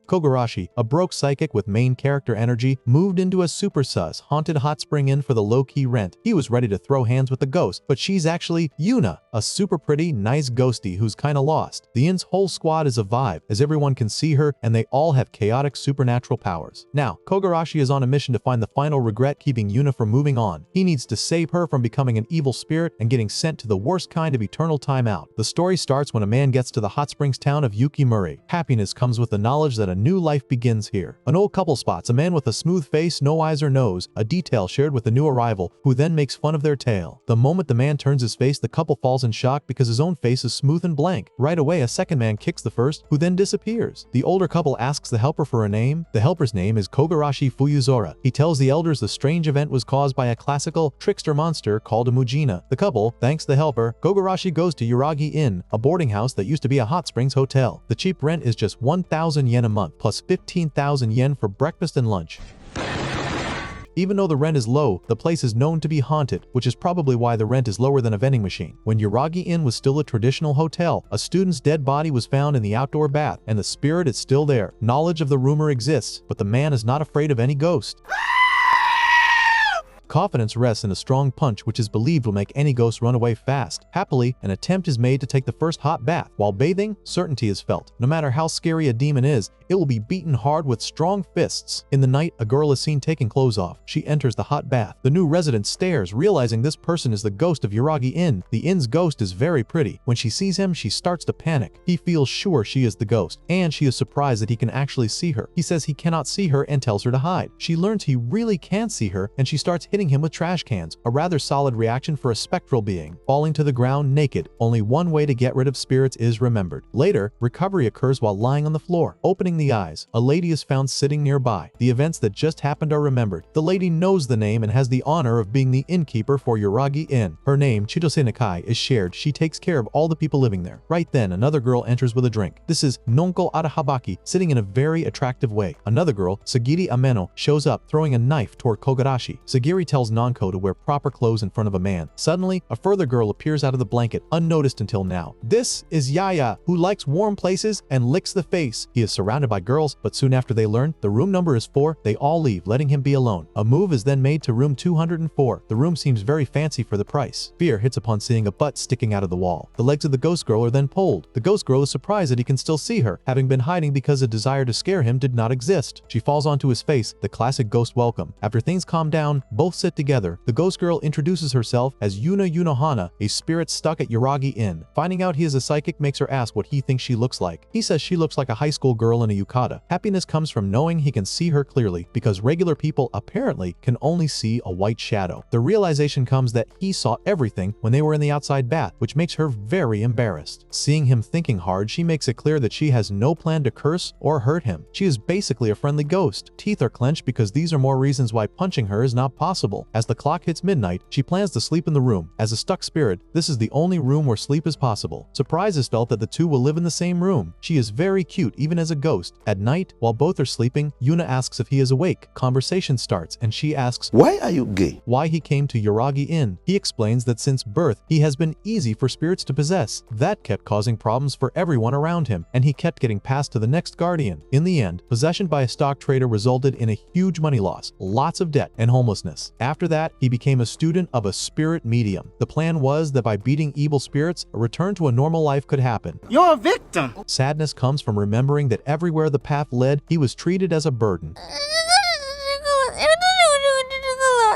Kogarashi, a broke psychic with main character energy, moved into a super sus haunted hot spring inn for the low-key rent. He was ready to throw hands with the ghost, but she's actually Yuna, a super pretty, nice ghostie who's kinda lost. The inn's whole squad is a vibe, as everyone can see her and they all have chaotic supernatural powers. Now, Kogarashi is on a mission to find the final regret keeping Yuna from moving on. He needs to save her from becoming an evil spirit and getting sent to the worst kind of eternal timeout. The story starts when a man gets to the hot springs town of Yukimuri. Happiness comes with the knowledge that a new life begins here. An old couple spots a man with a smooth face, no eyes or nose, a detail shared with the new arrival, who then makes fun of their tale. The moment the man turns his face, the couple falls in shock because his own face is smooth and blank. Right away, a second man kicks the first, who then disappears. The older couple asks the helper for a name. The helper's name is Kogarashi Fuyuzora. He tells the elders the strange event was caused by a classical trickster monster called a Mujina. The couple thanks the helper. Kogarashi goes to Yuragi Inn, a boarding house that used to be a hot springs hotel. The cheap rent is just 1,000 yen a month plus 15,000 yen for breakfast and lunch. Even though the rent is low, the place is known to be haunted, which is probably why the rent is lower than a vending machine. When Yuragi Inn was still a traditional hotel, a student's dead body was found in the outdoor bath, and the spirit is still there. Knowledge of the rumor exists, but the man is not afraid of any ghost. Confidence rests in a strong punch which is believed will make any ghost run away fast. Happily, an attempt is made to take the first hot bath. While bathing, certainty is felt. No matter how scary a demon is, it will be beaten hard with strong fists. In the night, a girl is seen taking clothes off. She enters the hot bath. The new resident stares, realizing this person is the ghost of Yuragi Inn. The inn's ghost is very pretty. When she sees him, she starts to panic. He feels sure she is the ghost, and she is surprised that he can actually see her. He says he cannot see her and tells her to hide. She learns he really can see her, and she starts hitting him with trash cans, a rather solid reaction for a spectral being. Falling to the ground naked, only one way to get rid of spirits is remembered. Later, recovery occurs while lying on the floor. Opening the eyes, a lady is found sitting nearby. The events that just happened are remembered. The lady knows the name and has the honor of being the innkeeper for Yuragi Inn. Her name, Chitose Nakai, is shared. She takes care of all the people living there. Right then, another girl enters with a drink. This is Nonko Adahabaki, sitting in a very attractive way. Another girl, Sagiri Ameno, shows up, throwing a knife toward Kogarashi. Sagiri tells Nonko to wear proper clothes in front of a man. Suddenly, a further girl appears out of the blanket, unnoticed until now. This is Yaya, who likes warm places and licks the face. He is surrounded by girls, but soon after they learn the room number is 4, they all leave, letting him be alone. A move is then made to room 204. The room seems very fancy for the price. Fear hits upon seeing a butt sticking out of the wall. The legs of the ghost girl are then pulled. The ghost girl is surprised that he can still see her, having been hiding because a desire to scare him did not exist. She falls onto his face, the classic ghost welcome. After things calm down, both sit together. The ghost girl introduces herself as Yuna Yunohana, a spirit stuck at Yuragi Inn. Finding out he is a psychic makes her ask what he thinks she looks like. He says she looks like a high school girl in a yukata. Happiness comes from knowing he can see her clearly, because regular people apparently can only see a white shadow. The realization comes that he saw everything when they were in the outside bath, which makes her very embarrassed. Seeing him thinking hard, she makes it clear that she has no plan to curse or hurt him. She is basically a friendly ghost. Teeth are clenched because these are more reasons why punching her is not possible. As the clock hits midnight, she plans to sleep in the room. As a stuck spirit, this is the only room where sleep is possible. Surprise is felt that the two will live in the same room. She is very cute even as a ghost. At night, while both are sleeping, Yuna asks if he is awake. Conversation starts and she asks, "Why are you gay?" why he came to Yuragi Inn. He explains that since birth, he has been easy for spirits to possess. That kept causing problems for everyone around him, and he kept getting passed to the next guardian. In the end, possession by a stock trader resulted in a huge money loss, lots of debt, and homelessness. After that, he became a student of a spirit medium. The plan was that by beating evil spirits, a return to a normal life could happen. You're a victim! Sadness comes from remembering that everywhere the path led, he was treated as a burden.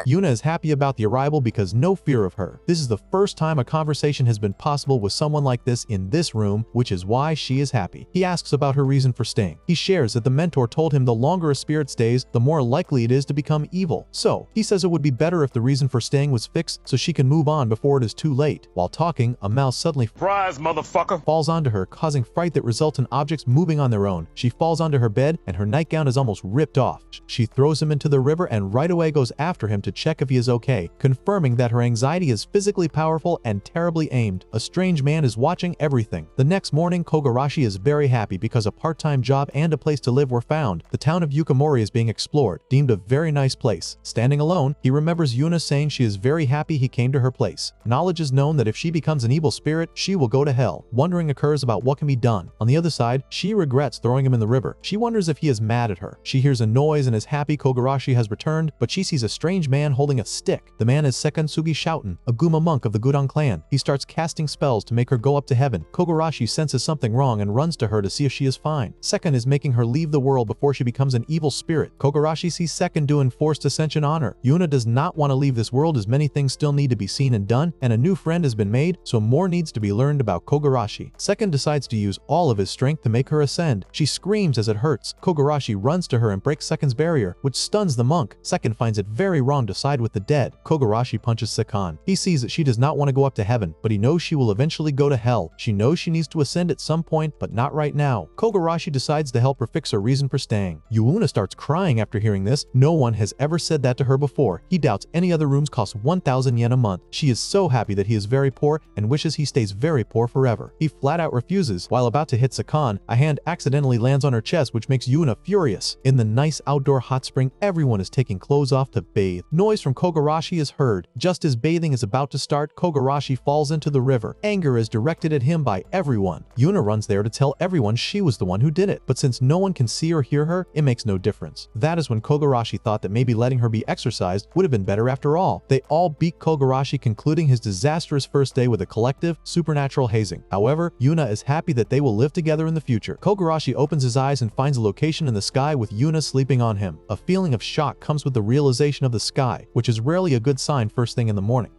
Yuna is happy about the arrival because no fear of her. This is the first time a conversation has been possible with someone like this in this room, which is why she is happy. He asks about her reason for staying. He shares that the mentor told him the longer a spirit stays, the more likely it is to become evil. So, he says it would be better if the reason for staying was fixed so she can move on before it is too late. While talking, a mouse suddenly Surprise, motherfucker! falls onto her, causing fright that results in objects moving on their own. She falls onto her bed and her nightgown is almost ripped off. She throws him into the river and right away goes after him to to check if he is okay, confirming that her anxiety is physically powerful and terribly aimed. A strange man is watching everything. The next morning, Kogarashi is very happy because a part-time job and a place to live were found. The town of Yukamori is being explored, deemed a very nice place. Standing alone, he remembers Yuna saying she is very happy he came to her place. Knowledge is known that if she becomes an evil spirit, she will go to hell. Wondering occurs about what can be done. On the other side, she regrets throwing him in the river. She wonders if he is mad at her. She hears a noise and is happy Kogarashi has returned, but she sees a strange man holding a stick. The man is Sekansugi Shouten, a Guma monk of the Gudon clan. He starts casting spells to make her go up to heaven. Kogarashi senses something wrong and runs to her to see if she is fine. Sekan is making her leave the world before she becomes an evil spirit. Kogarashi sees Sekan do enforced ascension on her. Yuna does not want to leave this world as many things still need to be seen and done, and a new friend has been made, so more needs to be learned about Kogarashi. Sekan decides to use all of his strength to make her ascend. She screams as it hurts. Kogarashi runs to her and breaks Sekan's barrier, which stuns the monk. Sekan finds it very wrong to side with the dead. Kogarashi punches Sekan. He sees that she does not want to go up to heaven, but he knows she will eventually go to hell. She knows she needs to ascend at some point, but not right now. Kogarashi decides to help her fix her reason for staying. Yuna starts crying after hearing this. No one has ever said that to her before. He doubts any other rooms cost 1,000 yen a month. She is so happy that he is very poor and wishes he stays very poor forever. He flat out refuses. While about to hit Sekan, a hand accidentally lands on her chest, which makes Yuna furious. In the nice outdoor hot spring, everyone is taking clothes off to bathe. Noise from Kogarashi is heard. Just as bathing is about to start, Kogarashi falls into the river. Anger is directed at him by everyone. Yuna runs there to tell everyone she was the one who did it, but since no one can see or hear her, it makes no difference. That is when Kogarashi thought that maybe letting her be exorcised would have been better after all. They all beat Kogarashi, concluding his disastrous first day with a collective, supernatural hazing. However, Yuna is happy that they will live together in the future. Kogarashi opens his eyes and finds a location in the sky with Yuna sleeping on him. A feeling of shock comes with the realization of the sky, which is rarely a good sign first thing in the morning.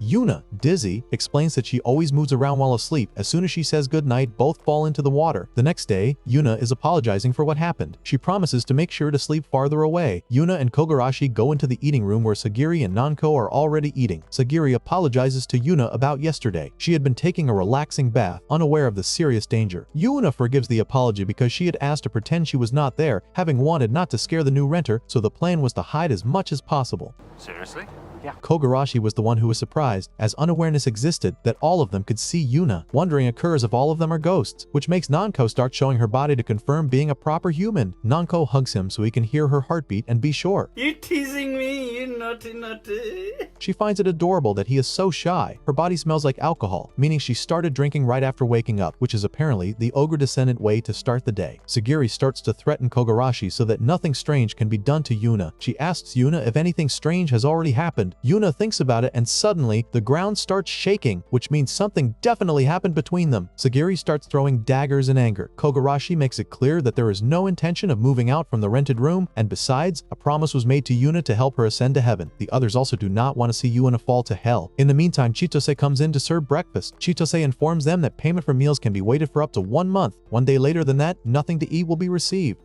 Yuna, dizzy, explains that she always moves around while asleep. As soon as she says goodnight, both fall into the water. The next day, Yuna is apologizing for what happened. She promises to make sure to sleep farther away. Yuna and Kogarashi go into the eating room where Sagiri and Nanko are already eating. Sagiri apologizes to Yuna about yesterday. She had been taking a relaxing bath, unaware of the serious danger. Yuna forgives the apology because she had asked to pretend she was not there, having wanted not to scare the new renter, so the plan was to hide as much as possible. Seriously? Yeah. Kogarashi was the one who was surprised, as unawareness existed that all of them could see Yuna. Wondering occurs if all of them are ghosts, which makes Nanko start showing her body to confirm being a proper human. Nanko hugs him so he can hear her heartbeat and be sure. You're teasing me, you naughty. She finds it adorable that he is so shy. Her body smells like alcohol, meaning she started drinking right after waking up, which is apparently the ogre descendant way to start the day. Sagiri starts to threaten Kogarashi so that nothing strange can be done to Yuna. She asks Yuna if anything strange has already happened. Yuna thinks about it and suddenly the ground starts shaking, which means something definitely happened between them. Sagiri starts throwing daggers in anger. Kogarashi makes it clear that there is no intention of moving out from the rented room, and besides, a promise was made to Yuna to help her ascend to heaven. The others also do not want to see Yuna fall to hell. In the meantime, Chitose comes in to serve breakfast. Chitose informs them that payment for meals can be waited for up to 1 month. 1 day later than that, nothing to eat will be received.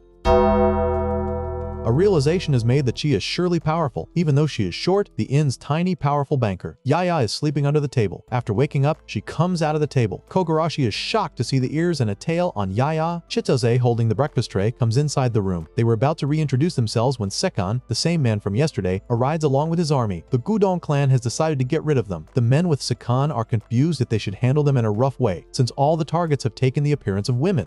A realization is made that she is surely powerful. Even though she is short, the inn's tiny, powerful banker. Yaya is sleeping under the table. After waking up, she comes out of the table. Kogarashi is shocked to see the ears and a tail on Yaya. Chitose, holding the breakfast tray, comes inside the room. They were about to reintroduce themselves when Sekan, the same man from yesterday, arrives along with his army. The Gudon clan has decided to get rid of them. The men with Sekan are confused if they should handle them in a rough way, since all the targets have taken the appearance of women.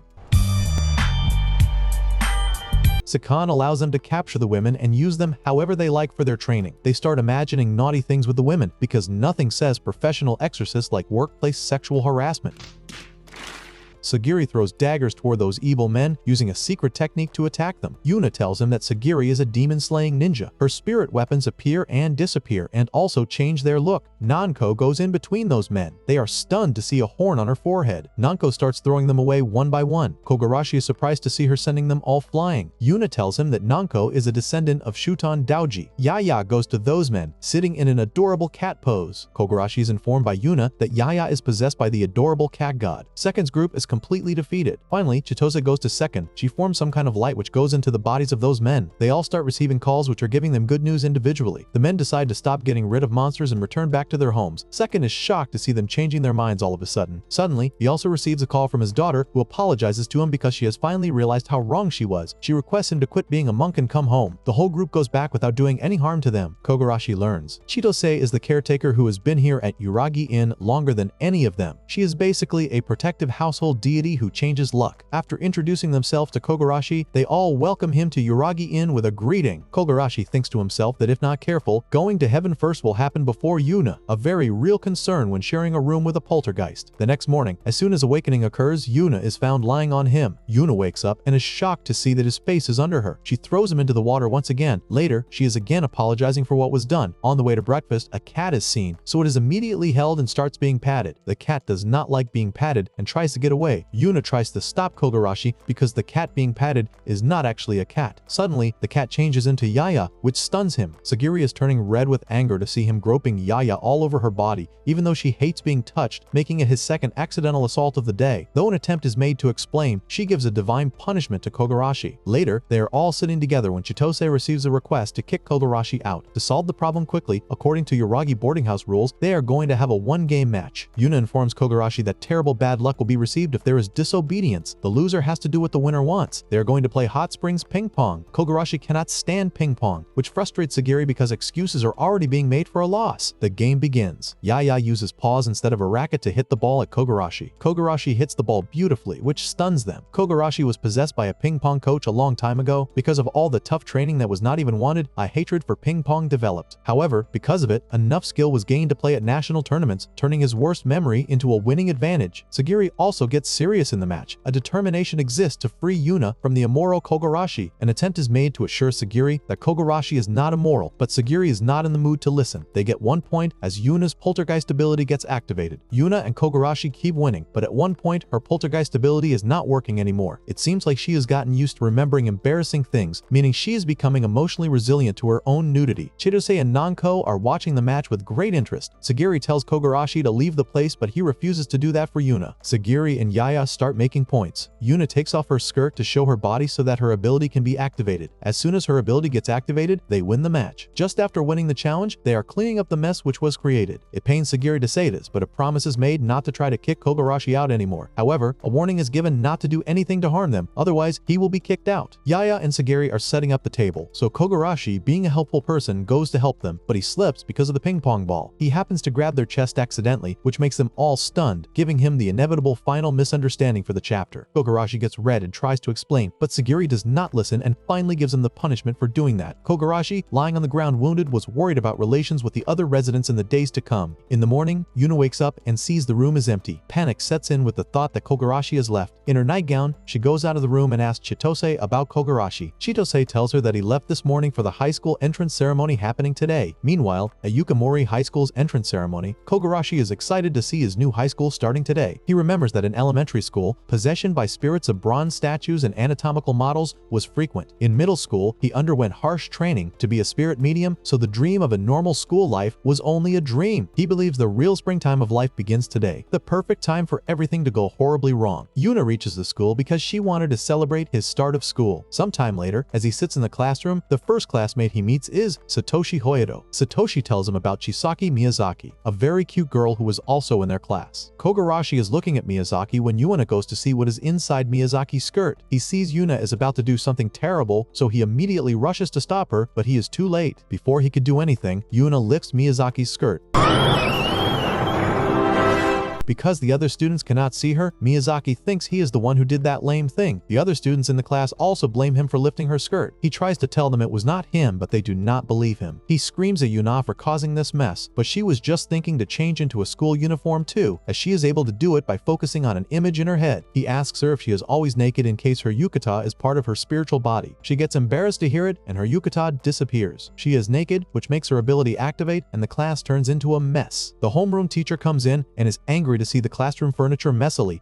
Sekan allows them to capture the women and use them however they like for their training. They start imagining naughty things with the women because nothing says professional exorcist like workplace sexual harassment. Sagiri throws daggers toward those evil men, using a secret technique to attack them. Yuna tells him that Sagiri is a demon-slaying ninja. Her spirit weapons appear and disappear, and also change their look. Nanko goes in between those men. They are stunned to see a horn on her forehead. Nanko starts throwing them away one by one. Kogarashi is surprised to see her sending them all flying. Yuna tells him that Nanko is a descendant of Shuton Daoji. Yaya goes to those men, sitting in an adorable cat pose. Kogarashi is informed by Yuna that Yaya is possessed by the adorable cat god. Seconds group is completely defeated. Finally, Chitose goes to second. She forms some kind of light which goes into the bodies of those men. They all start receiving calls which are giving them good news individually. The men decide to stop getting rid of monsters and return back to their homes. Second is shocked to see them changing their minds all of a sudden. Suddenly, he also receives a call from his daughter, who apologizes to him because she has finally realized how wrong she was. She requests him to quit being a monk and come home. The whole group goes back without doing any harm to them. Kogarashi learns. Chitose is the caretaker who has been here at Yuragi Inn longer than any of them. She is basically a protective household deity who changes luck. After introducing themselves to Kogarashi, they all welcome him to Yuragi Inn with a greeting. Kogarashi thinks to himself that if not careful, going to heaven first will happen before Yuna, a very real concern when sharing a room with a poltergeist. The next morning, as soon as awakening occurs, Yuna is found lying on him. Yuna wakes up and is shocked to see that his face is under her. She throws him into the water once again. Later, she is again apologizing for what was done. On the way to breakfast, a cat is seen, so it is immediately held and starts being patted. The cat does not like being patted and tries to get away. Yuna tries to stop Kogarashi because the cat being patted is not actually a cat. Suddenly, the cat changes into Yaya, which stuns him. Sagiri is turning red with anger to see him groping Yaya all over her body, even though she hates being touched, making it his second accidental assault of the day. Though an attempt is made to explain, she gives a divine punishment to Kogarashi. Later, they are all sitting together when Chitose receives a request to kick Kogarashi out. To solve the problem quickly, according to Yuragi boarding house rules, they are going to have a one-game match. Yuna informs Kogarashi that terrible bad luck will be received if there is disobedience. The loser has to do what the winner wants. They are going to play Hot Springs Ping Pong. Kogarashi cannot stand ping pong, which frustrates Sagiri because excuses are already being made for a loss. The game begins. Yaya uses paws instead of a racket to hit the ball at Kogarashi. Kogarashi hits the ball beautifully, which stuns them. Kogarashi was possessed by a ping pong coach a long time ago. Because of all the tough training that was not even wanted, a hatred for ping pong developed. However, because of it, enough skill was gained to play at national tournaments, turning his worst memory into a winning advantage. Sagiri also gets serious in the match. A determination exists to free Yuna from the immoral Kogarashi. An attempt is made to assure Sagiri that Kogarashi is not immoral, but Sagiri is not in the mood to listen. They get 1 point as Yuna's poltergeist ability gets activated. Yuna and Kogarashi keep winning, but at one point, her poltergeist ability is not working anymore. It seems like she has gotten used to remembering embarrassing things, meaning she is becoming emotionally resilient to her own nudity. Chitose and Nanko are watching the match with great interest. Sagiri tells Kogarashi to leave the place, but he refuses to do that for Yuna. Sagiri and Yaya start making points. Yuna takes off her skirt to show her body so that her ability can be activated. As soon as her ability gets activated, they win the match. Just after winning the challenge, they are cleaning up the mess which was created. It pains Sagiri to say this, but a promise is made not to try to kick Kogarashi out anymore. However, a warning is given not to do anything to harm them, otherwise he will be kicked out. Yaya and Sagiri are setting up the table, so Kogarashi, being a helpful person, goes to help them, but he slips because of the ping pong ball. He happens to grab their chest accidentally, which makes them all stunned, giving him the inevitable final misunderstanding for the chapter. Kogarashi gets red and tries to explain, but Sagiri does not listen and finally gives him the punishment for doing that. Kogarashi, lying on the ground wounded, was worried about relations with the other residents in the days to come. In the morning, Yuna wakes up and sees the room is empty. Panic sets in with the thought that Kogarashi has left. In her nightgown, she goes out of the room and asks Chitose about Kogarashi. Chitose tells her that he left this morning for the high school entrance ceremony happening today. Meanwhile, at Yukamori High School's entrance ceremony, Kogarashi is excited to see his new high school starting today. He remembers that in elementary school, possession by spirits of bronze statues and anatomical models was frequent. In middle school, he underwent harsh training to be a spirit medium, so the dream of a normal school life was only a dream. He believes the real springtime of life begins today, the perfect time for everything to go horribly wrong. Yuna reaches the school because she wanted to celebrate his start of school. Sometime later, as he sits in the classroom, the first classmate he meets is Satoshi Hoyoto. Satoshi tells him about Chisaki Miyazaki, a very cute girl who was also in their class. Kogarashi is looking at Miyazaki when Yuna goes to see what is inside Miyazaki's skirt. He sees Yuna is about to do something terrible, so he immediately rushes to stop her, but he is too late. Before he could do anything, Yuna lifts Miyazaki's skirt. Because the other students cannot see her, Miyazaki thinks he is the one who did that lame thing. The other students in the class also blame him for lifting her skirt. He tries to tell them it was not him, but they do not believe him. He screams at Yuna for causing this mess, but she was just thinking to change into a school uniform too, as she is able to do it by focusing on an image in her head. He asks her if she is always naked in case her yukata is part of her spiritual body. She gets embarrassed to hear it, and her yukata disappears. She is naked, which makes her ability activate, and the class turns into a mess. The homeroom teacher comes in and is angry to see the classroom furniture messily.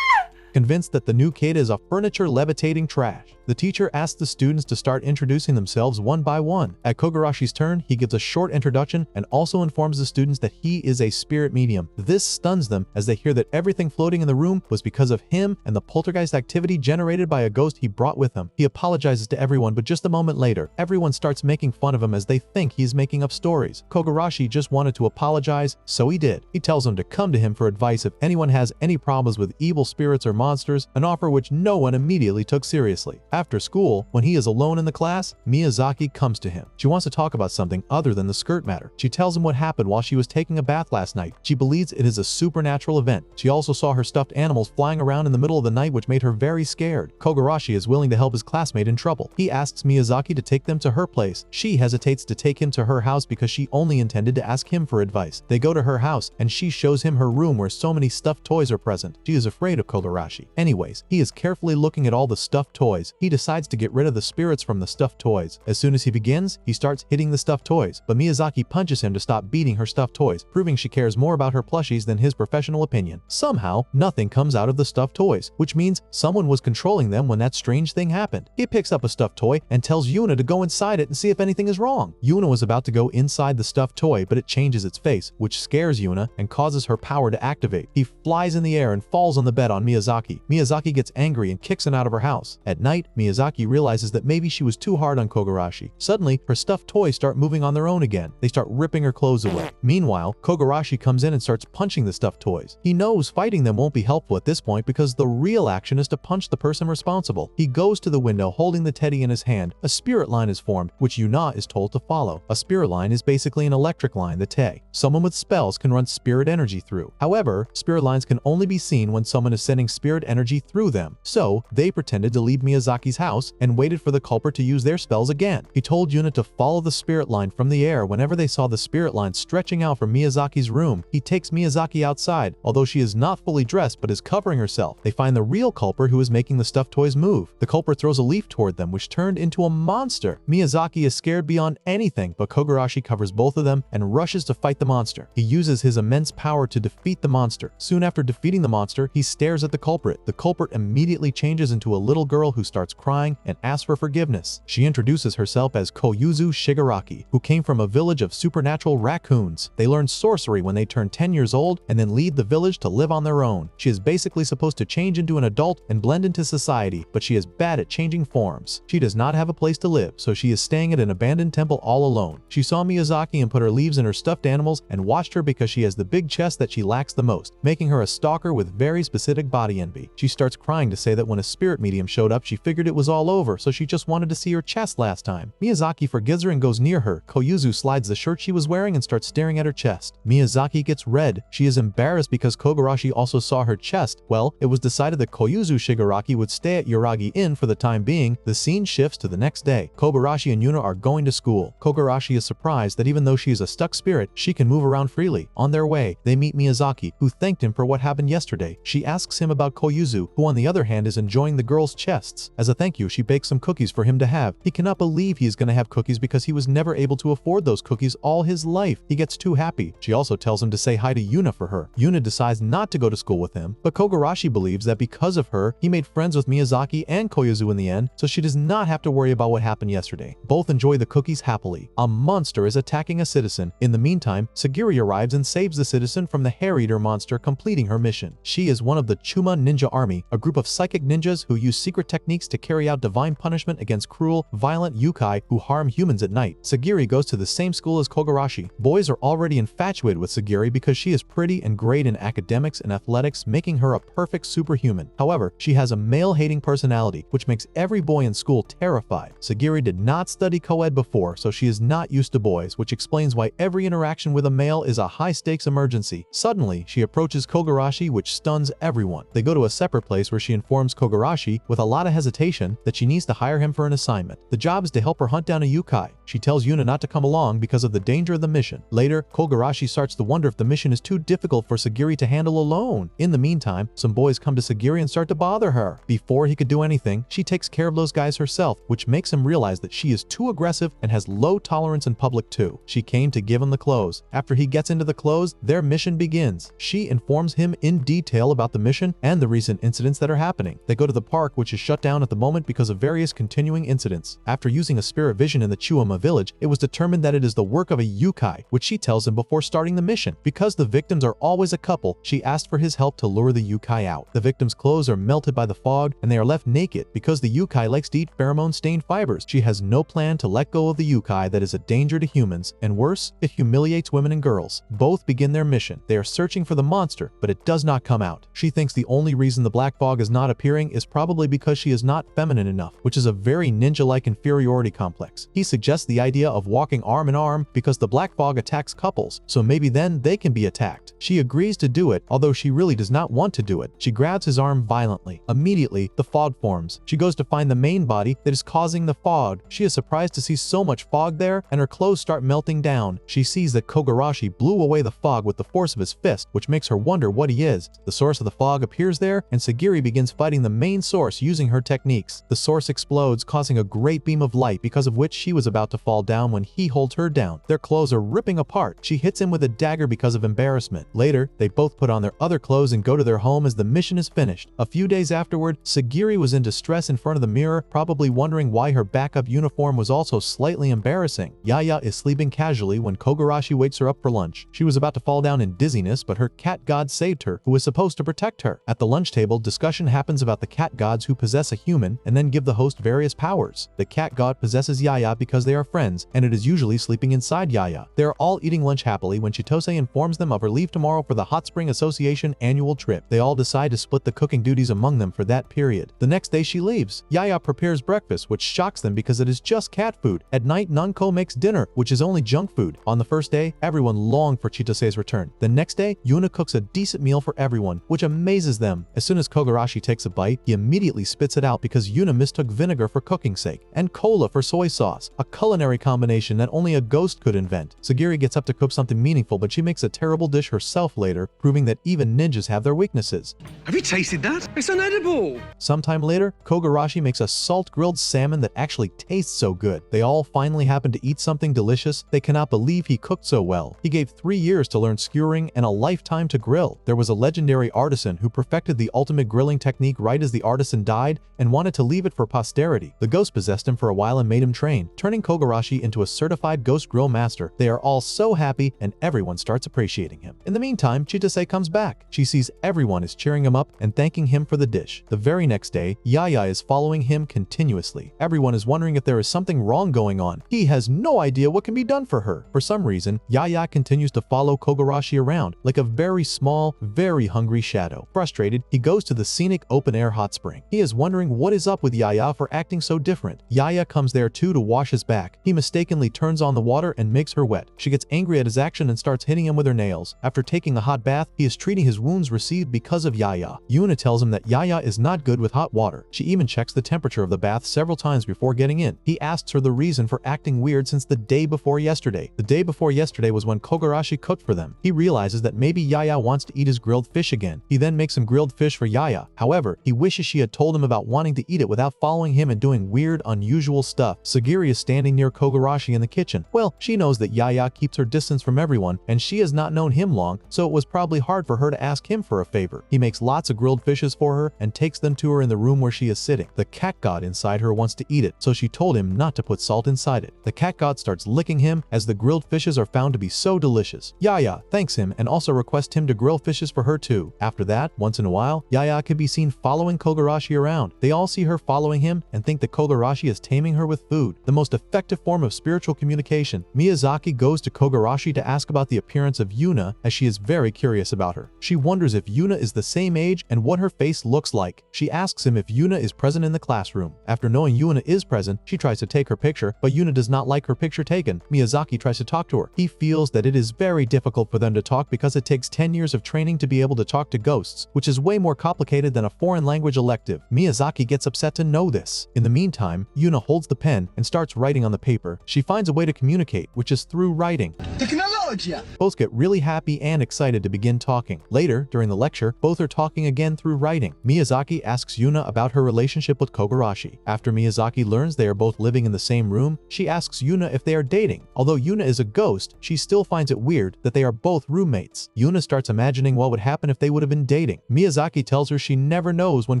convinced that the new kid is a furniture levitating trash. The teacher asks the students to start introducing themselves one by one. At Kogarashi's turn, he gives a short introduction and also informs the students that he is a spirit medium. This stuns them as they hear that everything floating in the room was because of him and the poltergeist activity generated by a ghost he brought with him. He apologizes to everyone, but just a moment later, everyone starts making fun of him as they think he's making up stories. Kogarashi just wanted to apologize, so he did. He tells them to come to him for advice if anyone has any problems with evil spirits or monsters, an offer which no one immediately took seriously. After school, when he is alone in the class, Miyazaki comes to him. She wants to talk about something other than the skirt matter. She tells him what happened while she was taking a bath last night. She believes it is a supernatural event. She also saw her stuffed animals flying around in the middle of the night, which made her very scared. Kogarashi is willing to help his classmate in trouble. He asks Miyazaki to take them to her place. She hesitates to take him to her house because she only intended to ask him for advice. They go to her house and she shows him her room where so many stuffed toys are present. She is afraid of Kogarashi. Anyways, he is carefully looking at all the stuffed toys. He decides to get rid of the spirits from the stuffed toys. As soon as he begins, he starts hitting the stuffed toys, but Miyazaki punches him to stop beating her stuffed toys, proving she cares more about her plushies than his professional opinion. Somehow, nothing comes out of the stuffed toys, which means someone was controlling them when that strange thing happened. He picks up a stuffed toy and tells Yuna to go inside it and see if anything is wrong. Yuna was about to go inside the stuffed toy, but it changes its face, which scares Yuna and causes her power to activate. He flies in the air and falls on the bed on Miyazaki. Miyazaki gets angry and kicks him out of her house. At night, Miyazaki realizes that maybe she was too hard on Kogarashi. Suddenly, her stuffed toys start moving on their own again. They start ripping her clothes away. Meanwhile, Kogarashi comes in and starts punching the stuffed toys. He knows fighting them won't be helpful at this point because the real action is to punch the person responsible. He goes to the window holding the teddy in his hand. A spirit line is formed, which Yuna is told to follow. A spirit line is basically an electric line, the te. Someone with spells can run spirit energy through. However, spirit lines can only be seen when someone is sending spirit energy through them. So, they pretended to leave Miyazaki's house and waited for the culprit to use their spells again. He told Yuna to follow the spirit line from the air. Whenever they saw the spirit line stretching out from Miyazaki's room, he takes Miyazaki outside, although she is not fully dressed but is covering herself. They find the real culprit who is making the stuffed toys move. The culprit throws a leaf toward them, which turned into a monster. Miyazaki is scared beyond anything, but Kogarashi covers both of them and rushes to fight the monster. He uses his immense power to defeat the monster. Soon after defeating the monster, he stares at the culprit. The culprit immediately changes into a little girl who starts crying and asks for forgiveness. She introduces herself as Koyuzu Shigaraki, who came from a village of supernatural raccoons. They learn sorcery when they turn 10 years old and then leave the village to live on their own. She is basically supposed to change into an adult and blend into society, but she is bad at changing forms. She does not have a place to live, so she is staying at an abandoned temple all alone. She saw Miyazaki and put her leaves in her stuffed animals and watched her because she has the big chest that she lacks the most, making her a stalker with very specific body envy. She starts crying to say that when a spirit medium showed up, she figured it was all over, so she just wanted to see her chest last time. Miyazaki forgives her and goes near her. Koyuzu slides the shirt she was wearing and starts staring at her chest. Miyazaki gets red. She is embarrassed because Kogarashi also saw her chest. Well, it was decided that Koyuzu Shigaraki would stay at Yuragi Inn for the time being. The scene shifts to the next day. Kogarashi and Yuna are going to school. Kogarashi is surprised that even though she is a stuck spirit, she can move around freely. On their way, they meet Miyazaki, who thanked him for what happened yesterday. She asks him about Koyuzu, who on the other hand is enjoying the girls' chests. As a thank you, she bakes some cookies for him to have. He cannot believe he is going to have cookies because he was never able to afford those cookies all his life. He gets too happy. She also tells him to say hi to Yuna for her. Yuna decides not to go to school with him, but Kogarashi believes that because of her, he made friends with Miyazaki and Koyuzu in the end, so she does not have to worry about what happened yesterday. Both enjoy the cookies happily. A monster is attacking a citizen. In the meantime, Sagiri arrives and saves the citizen from the hair-eater monster, completing her mission. She is one of the Chuma Ninja Army, a group of psychic ninjas who use secret techniques to carry out divine punishment against cruel, violent yokai who harm humans at night. Sagiri goes to the same school as Kogarashi. Boys are already infatuated with Sagiri because she is pretty and great in academics and athletics, making her a perfect superhuman. However, she has a male-hating personality, which makes every boy in school terrified. Sagiri did not study co-ed before, so she is not used to boys, which explains why every interaction with a male is a high-stakes emergency. Suddenly, she approaches Kogarashi, which stuns everyone. They go to a separate place where she informs Kogarashi, with a lot of hesitation, that she needs to hire him for an assignment. The job is to help her hunt down a yokai. She tells Yuna not to come along because of the danger of the mission. Later, Kogarashi starts to wonder if the mission is too difficult for Sagiri to handle alone. In the meantime, some boys come to Sagiri and start to bother her. Before he could do anything, she takes care of those guys herself, which makes him realize that she is too aggressive and has low tolerance in public too. She came to give him the clothes. After he gets into the clothes, their mission begins. She informs him in detail about the mission and the the recent incidents that are happening. They go to the park, which is shut down at the moment because of various continuing incidents. After using a spirit vision in the Chuama village, it was determined that it is the work of a yokai, which she tells him before starting the mission. Because the victims are always a couple, she asked for his help to lure the yokai out. The victims' clothes are melted by the fog, and they are left naked because the yokai likes to eat pheromone-stained fibers. She has no plan to let go of the yokai that is a danger to humans, and worse, it humiliates women and girls. Both begin their mission. They are searching for the monster, but it does not come out. She thinks the only reason the black fog is not appearing is probably because she is not feminine enough, which is a very ninja-like inferiority complex. He suggests the idea of walking arm in arm because the black fog attacks couples, so maybe then they can be attacked. She agrees to do it, although she really does not want to do it. She grabs his arm violently. Immediately, the fog forms. She goes to find the main body that is causing the fog. She is surprised to see so much fog there, and her clothes start melting down. She sees that Kogarashi blew away the fog with the force of his fist, which makes her wonder what he is. The source of the fog appears there, and Sagiri begins fighting the main source using her techniques. The source explodes, causing a great beam of light, because of which she was about to fall down when he holds her down. Their clothes are ripping apart. She hits him with a dagger because of embarrassment. Later, they both put on their other clothes and go to their home as the mission is finished. A few days afterward, Sagiri was in distress in front of the mirror, probably wondering why her backup uniform was also slightly embarrassing. Yaya is sleeping casually when Kogarashi wakes her up for lunch. She was about to fall down in dizziness, but her cat god saved her, who was supposed to protect her. At the lunch table, discussion happens about the cat gods who possess a human and then give the host various powers. The cat god possesses Yaya because they are friends, and it is usually sleeping inside Yaya. They are all eating lunch happily when Chitose informs them of her leave tomorrow for the Hot Spring Association annual trip. They all decide to split the cooking duties among them for that period. The next day she leaves. Yaya prepares breakfast, which shocks them because it is just cat food. At night, Nanko makes dinner, which is only junk food. On the first day, everyone longed for Chitose's return. The next day, Yuna cooks a decent meal for everyone, which amazes them. As soon as Kogarashi takes a bite, he immediately spits it out because Yuna mistook vinegar for cooking's sake, and cola for soy sauce, a culinary combination that only a ghost could invent. Sagiri gets up to cook something meaningful, but she makes a terrible dish herself later, proving that even ninjas have their weaknesses. Have you tasted that? It's unedible! Sometime later, Kogarashi makes a salt-grilled salmon that actually tastes so good. They all finally happen to eat something delicious. They cannot believe he cooked so well. He gave 3 years to learn skewering and a lifetime to grill. There was a legendary artisan who perfected the ultimate grilling technique right as the artisan died and wanted to leave it for posterity. The ghost possessed him for a while and made him train, turning Kogarashi into a certified ghost grill master. They are all so happy and everyone starts appreciating him. In the meantime, Chitose comes back. She sees everyone is cheering him up and thanking him for the dish. The very next day, Yaya is following him continuously. Everyone is wondering if there is something wrong going on. He has no idea what can be done for her. For some reason, Yaya continues to follow Kogarashi around like a very small, very hungry shadow. Frustrated, he goes to the scenic open-air hot spring. He is wondering what is up with Yaya for acting so different. Yaya comes there too to wash his back. He mistakenly turns on the water and makes her wet. She gets angry at his action and starts hitting him with her nails. After taking a hot bath, he is treating his wounds received because of Yaya. Yuna tells him that Yaya is not good with hot water. She even checks the temperature of the bath several times before getting in. He asks her the reason for acting weird since the day before yesterday. The day before yesterday was when Kogarashi cooked for them. He realizes that maybe Yaya wants to eat his grilled fish again. He then makes some grilled fish for Yaya. However, he wishes she had told him about wanting to eat it without following him and doing weird, unusual stuff. Sagiri is standing near Kogarashi in the kitchen. Well, she knows that Yaya keeps her distance from everyone, and she has not known him long, so it was probably hard for her to ask him for a favor. He makes lots of grilled fishes for her and takes them to her in the room where she is sitting. The cat god inside her wants to eat it, so she told him not to put salt inside it. The cat god starts licking him as the grilled fishes are found to be so delicious. Yaya thanks him and also requests him to grill fishes for her too. After that, once in a while, Yaya can be seen following Kogarashi around. They all see her following him and think that Kogarashi is taming her with food, the most effective form of spiritual communication. Miyazaki goes to Kogarashi to ask about the appearance of Yuna as she is very curious about her. She wonders if Yuna is the same age and what her face looks like. She asks him if Yuna is present in the classroom. After knowing Yuna is present, she tries to take her picture, but Yuna does not like her picture taken. Miyazaki tries to talk to her. He feels that it is very difficult for them to talk because it takes 10 years of training to be able to talk to ghosts, which is way more complicated than a foreign language elective. Miyazaki gets upset to know this. In the meantime, Yuna holds the pen and starts writing on the paper. She finds a way to communicate, which is through writing. Technology! Gotcha. Both get really happy and excited to begin talking. Later, during the lecture, both are talking again through writing. Miyazaki asks Yuna about her relationship with Kogarashi. After Miyazaki learns they are both living in the same room, she asks Yuna if they are dating. Although Yuna is a ghost, she still finds it weird that they are both roommates. Yuna starts imagining what would happen if they would have been dating. Miyazaki tells her she never knows when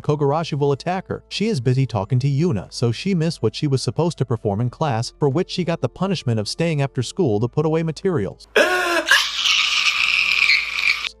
Kogarashi will attack her. She is busy talking to Yuna, so she missed what she was supposed to perform in class, for which she got the punishment of staying after school to put away materials.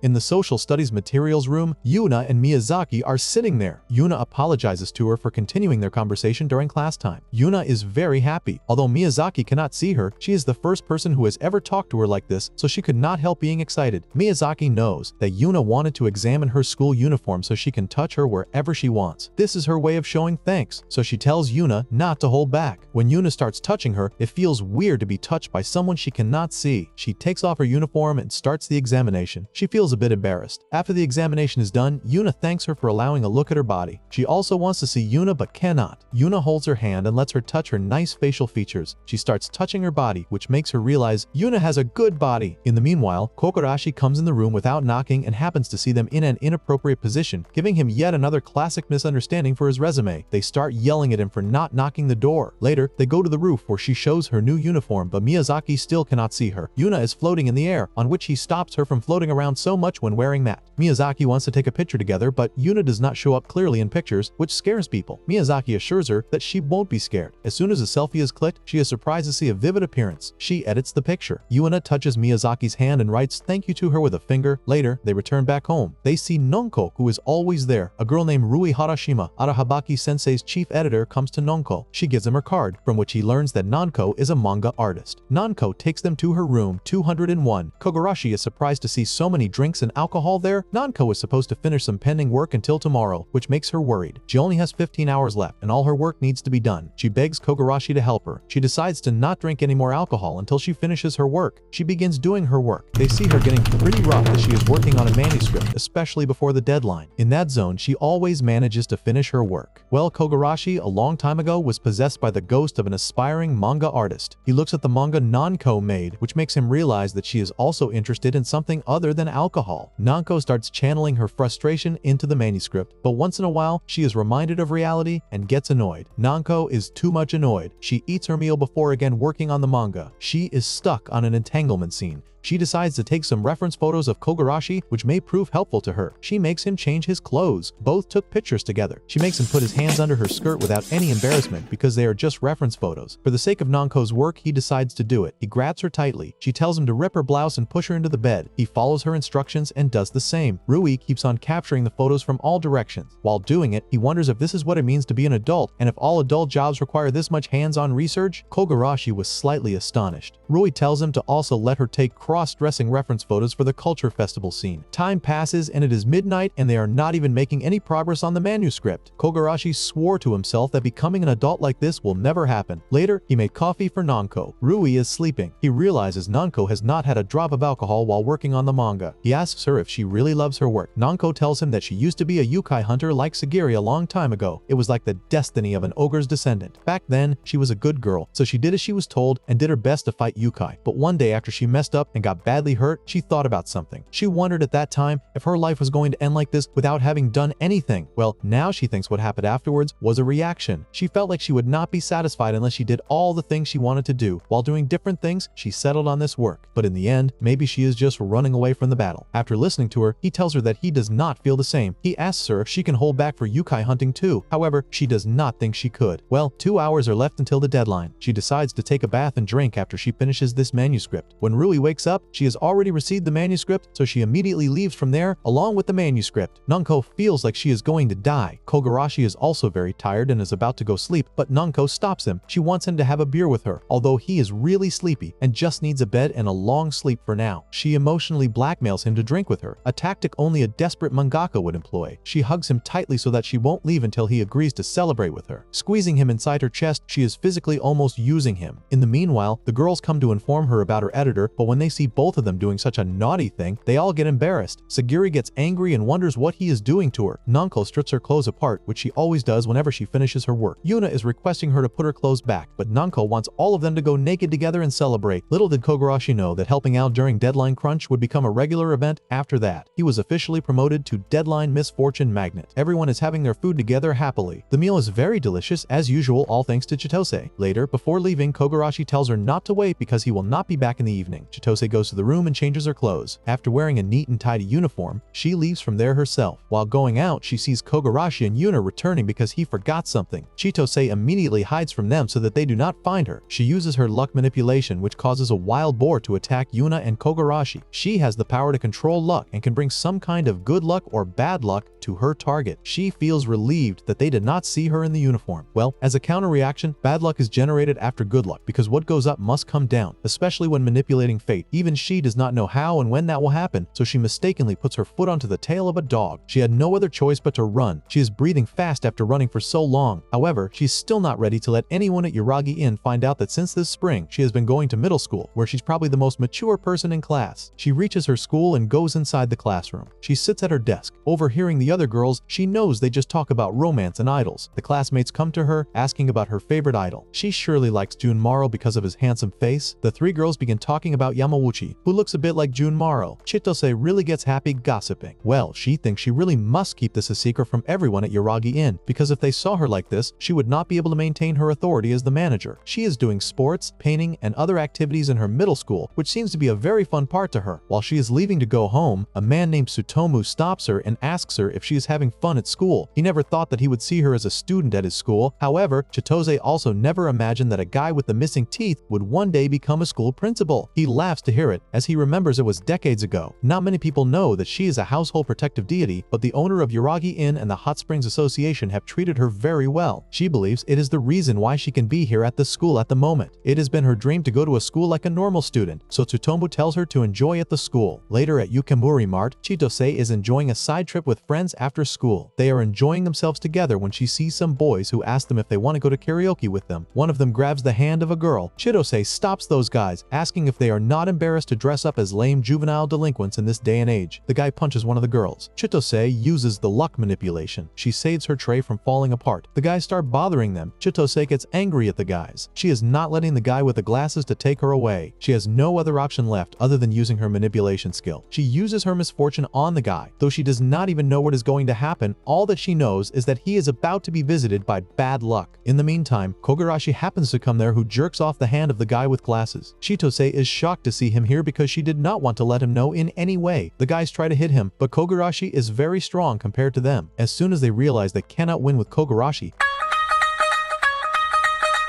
In the social studies materials room, Yuna and Miyazaki are sitting there. Yuna apologizes to her for continuing their conversation during class time. Yuna is very happy. Although Miyazaki cannot see her, she is the first person who has ever talked to her like this, so she could not help being excited. Miyazaki knows that Yuna wanted to examine her school uniform so she can touch her wherever she wants. This is her way of showing thanks, so she tells Yuna not to hold back. When Yuna starts touching her, it feels weird to be touched by someone she cannot see. She takes off her uniform and starts the examination. She feels a bit embarrassed. After the examination is done, Yuna thanks her for allowing a look at her body. She also wants to see Yuna but cannot. Yuna holds her hand and lets her touch her nice facial features. She starts touching her body, which makes her realize Yuna has a good body. In the meanwhile, Kogarashi comes in the room without knocking and happens to see them in an inappropriate position, giving him yet another classic misunderstanding for his resume. They start yelling at him for not knocking the door. Later, they go to the roof where she shows her new uniform, but Miyazaki still cannot see her. Yuna is floating in the air, on which he stops her from floating around so much when wearing matte. Miyazaki wants to take a picture together, but Yuna does not show up clearly in pictures, which scares people. Miyazaki assures her that she won't be scared. As soon as a selfie is clicked, she is surprised to see a vivid appearance. She edits the picture. Yuna touches Miyazaki's hand and writes thank you to her with a finger. Later, they return back home. They see Nonko, who is always there. A girl named Rui Harashima, Arahabaki Sensei's chief editor, comes to Nonko. She gives him her card, from which he learns that Nonko is a manga artist. Nonko takes them to her room 201. Kogarashi is surprised to see so many drinks and alcohol there. Nonko is supposed to finish some pending work until tomorrow, which makes her worried. She only has 15 hours left, and all her work needs to be done. She begs Kogarashi to help her. She decides to not drink any more alcohol until she finishes her work. She begins doing her work. They see her getting pretty rough as she is working on a manuscript, especially before the deadline. In that zone, she always manages to finish her work. Well, Kogarashi, a long time ago, was possessed by the ghost of an aspiring manga artist. He looks at the manga Nonko made, which makes him realize that she is also interested in something other than alcohol. Nonko starts channeling her frustration into the manuscript, but once in a while, she is reminded of reality and gets annoyed. Nonko is too much annoyed. She eats her meal before again working on the manga. She is stuck on an entanglement scene. She decides to take some reference photos of Kogarashi, which may prove helpful to her. She makes him change his clothes. Both took pictures together. She makes him put his hands under her skirt without any embarrassment because they are just reference photos. For the sake of Nonko's work, he decides to do it. He grabs her tightly. She tells him to rip her blouse and push her into the bed. He follows her instructions and does the same. Rui keeps on capturing the photos from all directions. While doing it, he wonders if this is what it means to be an adult, and if all adult jobs require this much hands-on research. Kogarashi was slightly astonished. Rui tells him to also let her take cross-dressing reference photos for the culture festival scene. Time passes and it is midnight and they are not even making any progress on the manuscript. Kogarashi swore to himself that becoming an adult like this will never happen. Later, he made coffee for Nonko. Rui is sleeping. He realizes Nonko has not had a drop of alcohol while working on the manga. He asks her if she really loves her work. Nonko tells him that she used to be a yukai hunter like Sagiri a long time ago. It was like the destiny of an ogre's descendant. Back then, she was a good girl, so she did as she was told and did her best to fight yukai. But one day after she messed up and got badly hurt, she thought about something. She wondered at that time if her life was going to end like this without having done anything. Well, now she thinks what happened afterwards was a reaction. She felt like she would not be satisfied unless she did all the things she wanted to do. While doing different things, she settled on this work. But in the end, maybe she is just running away from the battle. After listening to her, he tells her that he does not feel the same. He asks her if she can hold back for yukai hunting too. However, she does not think she could. Well, 2 hours are left until the deadline. She decides to take a bath and drink after she finishes this manuscript. When Rui wakes up, she has already received the manuscript, so she immediately leaves from there along with the manuscript. Nonko feels like she is going to die. Kogarashi is also very tired and is about to go sleep, but Nonko stops him. She wants him to have a beer with her, although he is really sleepy and just needs a bed and a long sleep for now. She emotionally blackmails him to drink with her, a tactic only a desperate mangaka would employ. She hugs him tightly so that she won't leave until he agrees to celebrate with her. Squeezing him inside her chest, she is physically almost using him. In the meanwhile, the girls come to inform her about her editor, but when they see both of them doing such a naughty thing, they all get embarrassed. Sagiri gets angry and wonders what he is doing to her. Nanko strips her clothes apart, which she always does whenever she finishes her work. Yuna is requesting her to put her clothes back, but Nanko wants all of them to go naked together and celebrate. Little did Kogarashi know that helping out during deadline crunch would become a regular event after that. He was officially promoted to deadline misfortune magnet. Everyone is having their food together happily. The meal is very delicious as usual, all thanks to Chitose. Later, before leaving, Kogarashi tells her not to wait because he will not be back in the evening. Chitose goes to the room and changes her clothes. After wearing a neat and tidy uniform, she leaves from there herself. While going out, she sees Kogarashi and Yuna returning because he forgot something. Chitose immediately hides from them so that they do not find her. She uses her luck manipulation, which causes a wild boar to attack Yuna and Kogarashi. She has the power to control luck and can bring some kind of good luck or bad luck to her target. She feels relieved that they did not see her in the uniform. Well, as a counter reaction, bad luck is generated after good luck because what goes up must come down, especially when manipulating fate. Even she does not know how and when that will happen, so she mistakenly puts her foot onto the tail of a dog. She had no other choice but to run. She is breathing fast after running for so long. However, she's still not ready to let anyone at Yuragi Inn find out that since this spring, she has been going to middle school, where she's probably the most mature person in class. She reaches her school and goes inside the classroom. She sits at her desk. Overhearing the other girls, she knows they just talk about romance and idols. The classmates come to her, asking about her favorite idol. She surely likes Junmaro because of his handsome face. The three girls begin talking about Yamauchi, who looks a bit like Junmaro. Chitose really gets happy gossiping. Well, she thinks she really must keep this a secret from everyone at Yuragi Inn, because if they saw her like this, she would not be able to maintain her authority as the manager. She is doing sports, painting, and other activities in her middle school, which seems to be a very fun part to her. While she is leaving to go home, a man named Tsutomu stops her and asks her if she is having fun at school. He never thought that he would see her as a student at his school. However, Chitose also never imagined that a guy with the missing teeth would one day become a school principal. He laughs to hear it, as he remembers it was decades ago. Not many people know that she is a household protective deity, but the owner of Yuragi Inn and the Hot Springs Association have treated her very well. She believes it is the reason why she can be here at the school at the moment. It has been her dream to go to a school like a normal student, so Tsutomu tells her to enjoy at the school. Later at Yukimuri Mart, Chitose is enjoying a side trip with friends after school. They are enjoying themselves together when she sees some boys who ask them if they want to go to karaoke with them. One of them grabs the hand of a girl. Chitose stops those guys, asking if they are not embarrassed to dress up as lame juvenile delinquents in this day and age. The guy punches one of the girls. Chitose uses the luck manipulation. She saves her tray from falling apart. The guys start bothering them. Chitose gets angry at the guys. She is not letting the guy with the glasses to take her away. She has no other option left other than using her manipulation skill. She uses her misfortune on the guy. Though she does not even know what is going to happen, all that she knows is that he is about to be visited by bad luck. In the meantime, Kogarashi happens to come there, who jerks off the hand of the guy with glasses. Chitose is shocked to see him here because she did not want to let him know in any way. The guys try to hit him, but Kogarashi is very strong compared to them. As soon as they realize they cannot win with Kogarashi,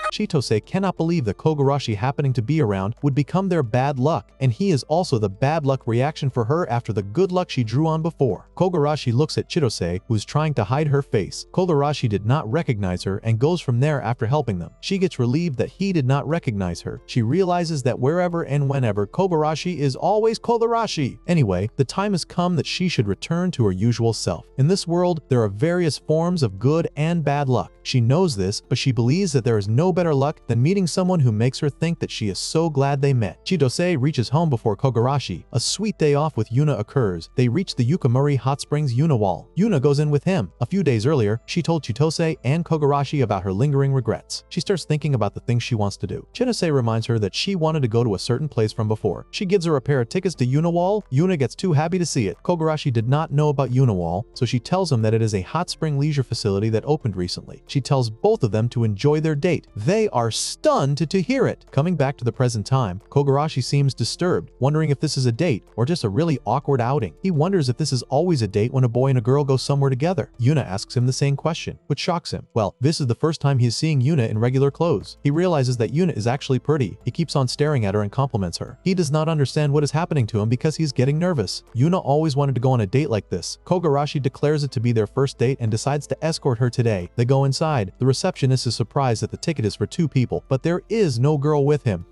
Chitose cannot believe that Kogarashi happening to be around would become their bad luck, and he is also the bad luck reaction for her after the good luck she drew on before. Kogarashi looks at Chitose, who is trying to hide her face. Kogarashi did not recognize her and goes from there after helping them. She gets relieved that he did not recognize her. She realizes that wherever and whenever, Kogarashi is always Kogarashi. Anyway, the time has come that she should return to her usual self. In this world, there are various forms of good and bad luck. She knows this, but she believes that there is no better luck than meeting someone who makes her think that she is so glad they met. Chitose reaches home before Kogarashi. A sweet day off with Yuna occurs. They reach the Yukimuri Hot Springs Yuna wall. Yuna goes in with him. A few days earlier, she told Chitose and Kogarashi about her lingering regrets. She starts thinking about the things she wants to do. Chitose reminds her that she wanted to go to a certain place from before. She gives her a pair of tickets to Yuna wall. Yuna gets too happy to see it. Kogarashi did not know about Yuna wall, so she tells him that it is a hot spring leisure facility that opened recently. She tells both of them to enjoy their date. They are stunned to hear it. Coming back to the present time, Kogarashi seems disturbed, wondering if this is a date or just a really awkward outing. He wonders if this is always a date when a boy and a girl go somewhere together. Yuna asks him the same question, which shocks him. Well, this is the first time he is seeing Yuna in regular clothes. He realizes that Yuna is actually pretty. He keeps on staring at her and compliments her. He does not understand what is happening to him because he's getting nervous. Yuna always wanted to go on a date like this. Kogarashi declares it to be their first date and decides to escort her today. They go inside. The receptionist is surprised that the ticket is for 2 people, but there is no girl with him.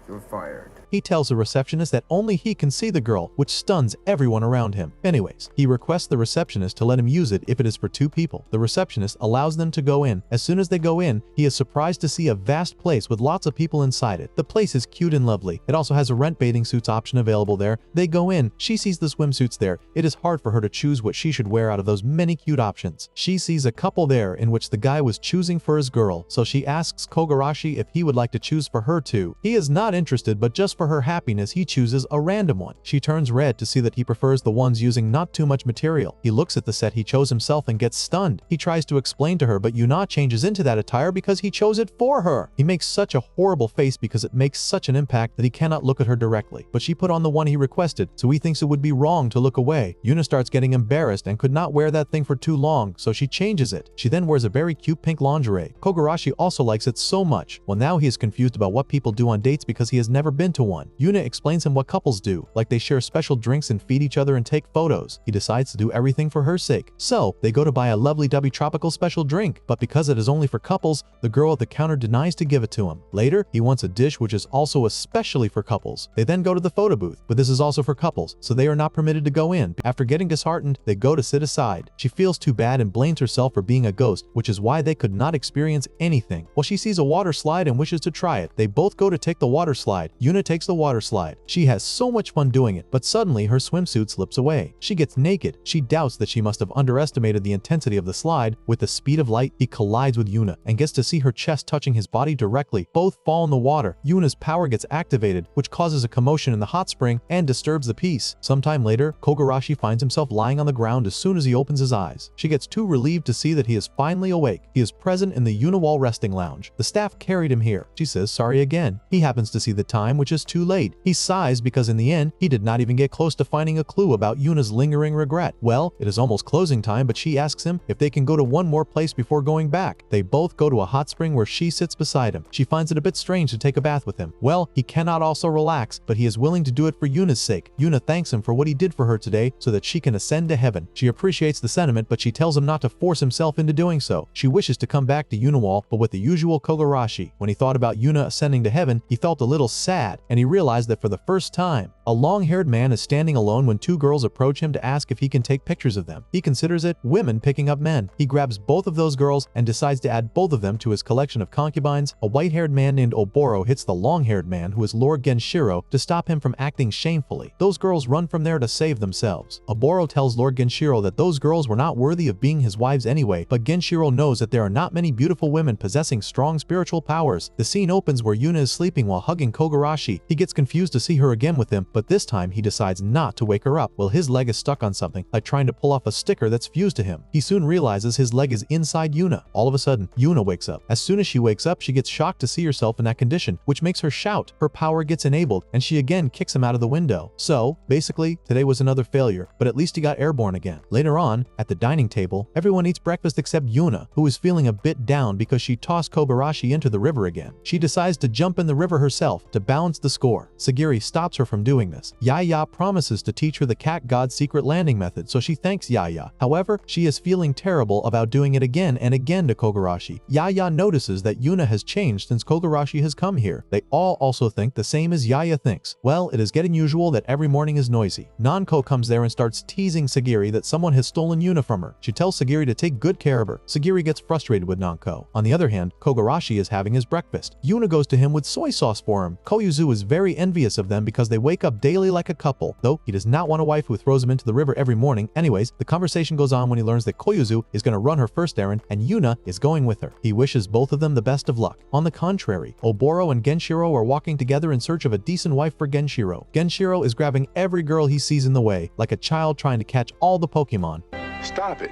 You're fired. He tells the receptionist that only he can see the girl, which stuns everyone around him. Anyways, he requests the receptionist to let him use it if it is for 2 people. The receptionist allows them to go in. As soon as they go in, he is surprised to see a vast place with lots of people inside it. The place is cute and lovely. It also has a rent bathing suits option available there. They go in. She sees the swimsuits there. It is hard for her to choose what she should wear out of those many cute options. She sees a couple there in which the guy was choosing for his girl, so she asks Kogarashi if he would like to choose for her too. He is not interested, but just for her happiness he chooses a random one. She turns red to see that he prefers the ones using not too much material. He looks at the set he chose himself and gets stunned. He tries to explain to her, but Yuna changes into that attire because he chose it for her. He makes such a horrible face because it makes such an impact that he cannot look at her directly, but she put on the one he requested, so he thinks it would be wrong to look away. Yuna starts getting embarrassed and could not wear that thing for too long, so she changes it. She then wears a very cute pink lingerie. Kogarashi also likes it so much. Well, now he is confused about what people do on dates because he has never been to one. Yuna explains him what couples do, like they share special drinks and feed each other and take photos. He decides to do everything for her sake. So, they go to buy a lovely-dovey tropical special drink, but because it is only for couples, the girl at the counter denies to give it to him. Later, he wants a dish which is also especially for couples. They then go to the photo booth, but this is also for couples, so they are not permitted to go in. After getting disheartened, they go to sit aside. She feels too bad and blames herself for being a ghost, which is why they could not experience anything. Well, she sees a water slide and wishes to try it. They both go to take the water slide. Yuna takes the water slide. She has so much fun doing it, but suddenly her swimsuit slips away. She gets naked. She doubts that she must have underestimated the intensity of the slide. With the speed of light, he collides with Yuna and gets to see her chest touching his body directly. Both fall in the water. Yuna's power gets activated, which causes a commotion in the hot spring and disturbs the peace. Sometime later, Kogarashi finds himself lying on the ground as soon as he opens his eyes. She gets too relieved to see that he is finally awake. He is present in the Uniwall resting lounge. The staff carried him here. She says sorry again. He happens to see the time, which is too late. He sighs because in the end, he did not even get close to finding a clue about Yuna's lingering regret. Well, it is almost closing time, but she asks him if they can go to one more place before going back. They both go to a hot spring where she sits beside him. She finds it a bit strange to take a bath with him. Well, he cannot also relax, but he is willing to do it for Yuna's sake. Yuna thanks him for what he did for her today so that she can ascend to heaven. She appreciates the sentiment, but she tells him not to force himself into doing so. She wishes to come back to Uniwall, but with the usual Kogarashi. When he thought about Yuna ascending to heaven, he felt a little sad, and he realized that for the first time, a long-haired man is standing alone when 2 girls approach him to ask if he can take pictures of them. He considers it women picking up men. He grabs both of those girls and decides to add both of them to his collection of concubines. A white-haired man named Oboro hits the long-haired man, who is Lord Genshiro, to stop him from acting shamefully. Those girls run from there to save themselves. Oboro tells Lord Genshiro that those girls were not worthy of being his wives anyway, but Genshiro knows that there are not many beautiful women possessing strong spiritual powers. The scene opens where Yuna is sleeping while hugging Kogarashi. He gets confused to see her again with him, but this time he decides not to wake her up. Well, his leg is stuck on something, like trying to pull off a sticker that's fused to him. He soon realizes his leg is inside Yuna. All of a sudden, Yuna wakes up. As soon as she wakes up, she gets shocked to see herself in that condition, which makes her shout. Her power gets enabled, and she again kicks him out of the window. So, basically, today was another failure, but at least he got airborne again. Later on, at the dining table, everyone eats breakfast except Yuna, who is feeling a bit down because she tossed Kogarashi into the river again. She decides to jump in the river herself to balance the score. Sagiri stops her from doing this. Yaya promises to teach her the cat god's secret landing method, so she thanks Yaya. However, she is feeling terrible about doing it again and again to Kogarashi. Yaya notices that Yuna has changed since Kogarashi has come here. They all also think the same as Yaya thinks. Well, it is getting usual that every morning is noisy. Nanko comes there and starts teasing Sagiri that someone has stolen Yuna from her. She tells Sagiri to take good care of her. Sagiri gets frustrated with Nanko. On the other hand, Kogarashi is having his breakfast. Yuna goes to him with soy sauce for him. Koyuzu is very envious of them because they wake up daily like a couple, though he does not want a wife who throws him into the river every morning. Anyways, the conversation goes on when he learns that Koyuzu is going to run her first errand and Yuna is going with her. He wishes both of them the best of luck. On the contrary, Oboro and Genshiro are walking together in search of a decent wife for Genshiro. Genshiro is grabbing every girl he sees in the way, like a child trying to catch all the Pokemon. Stop it.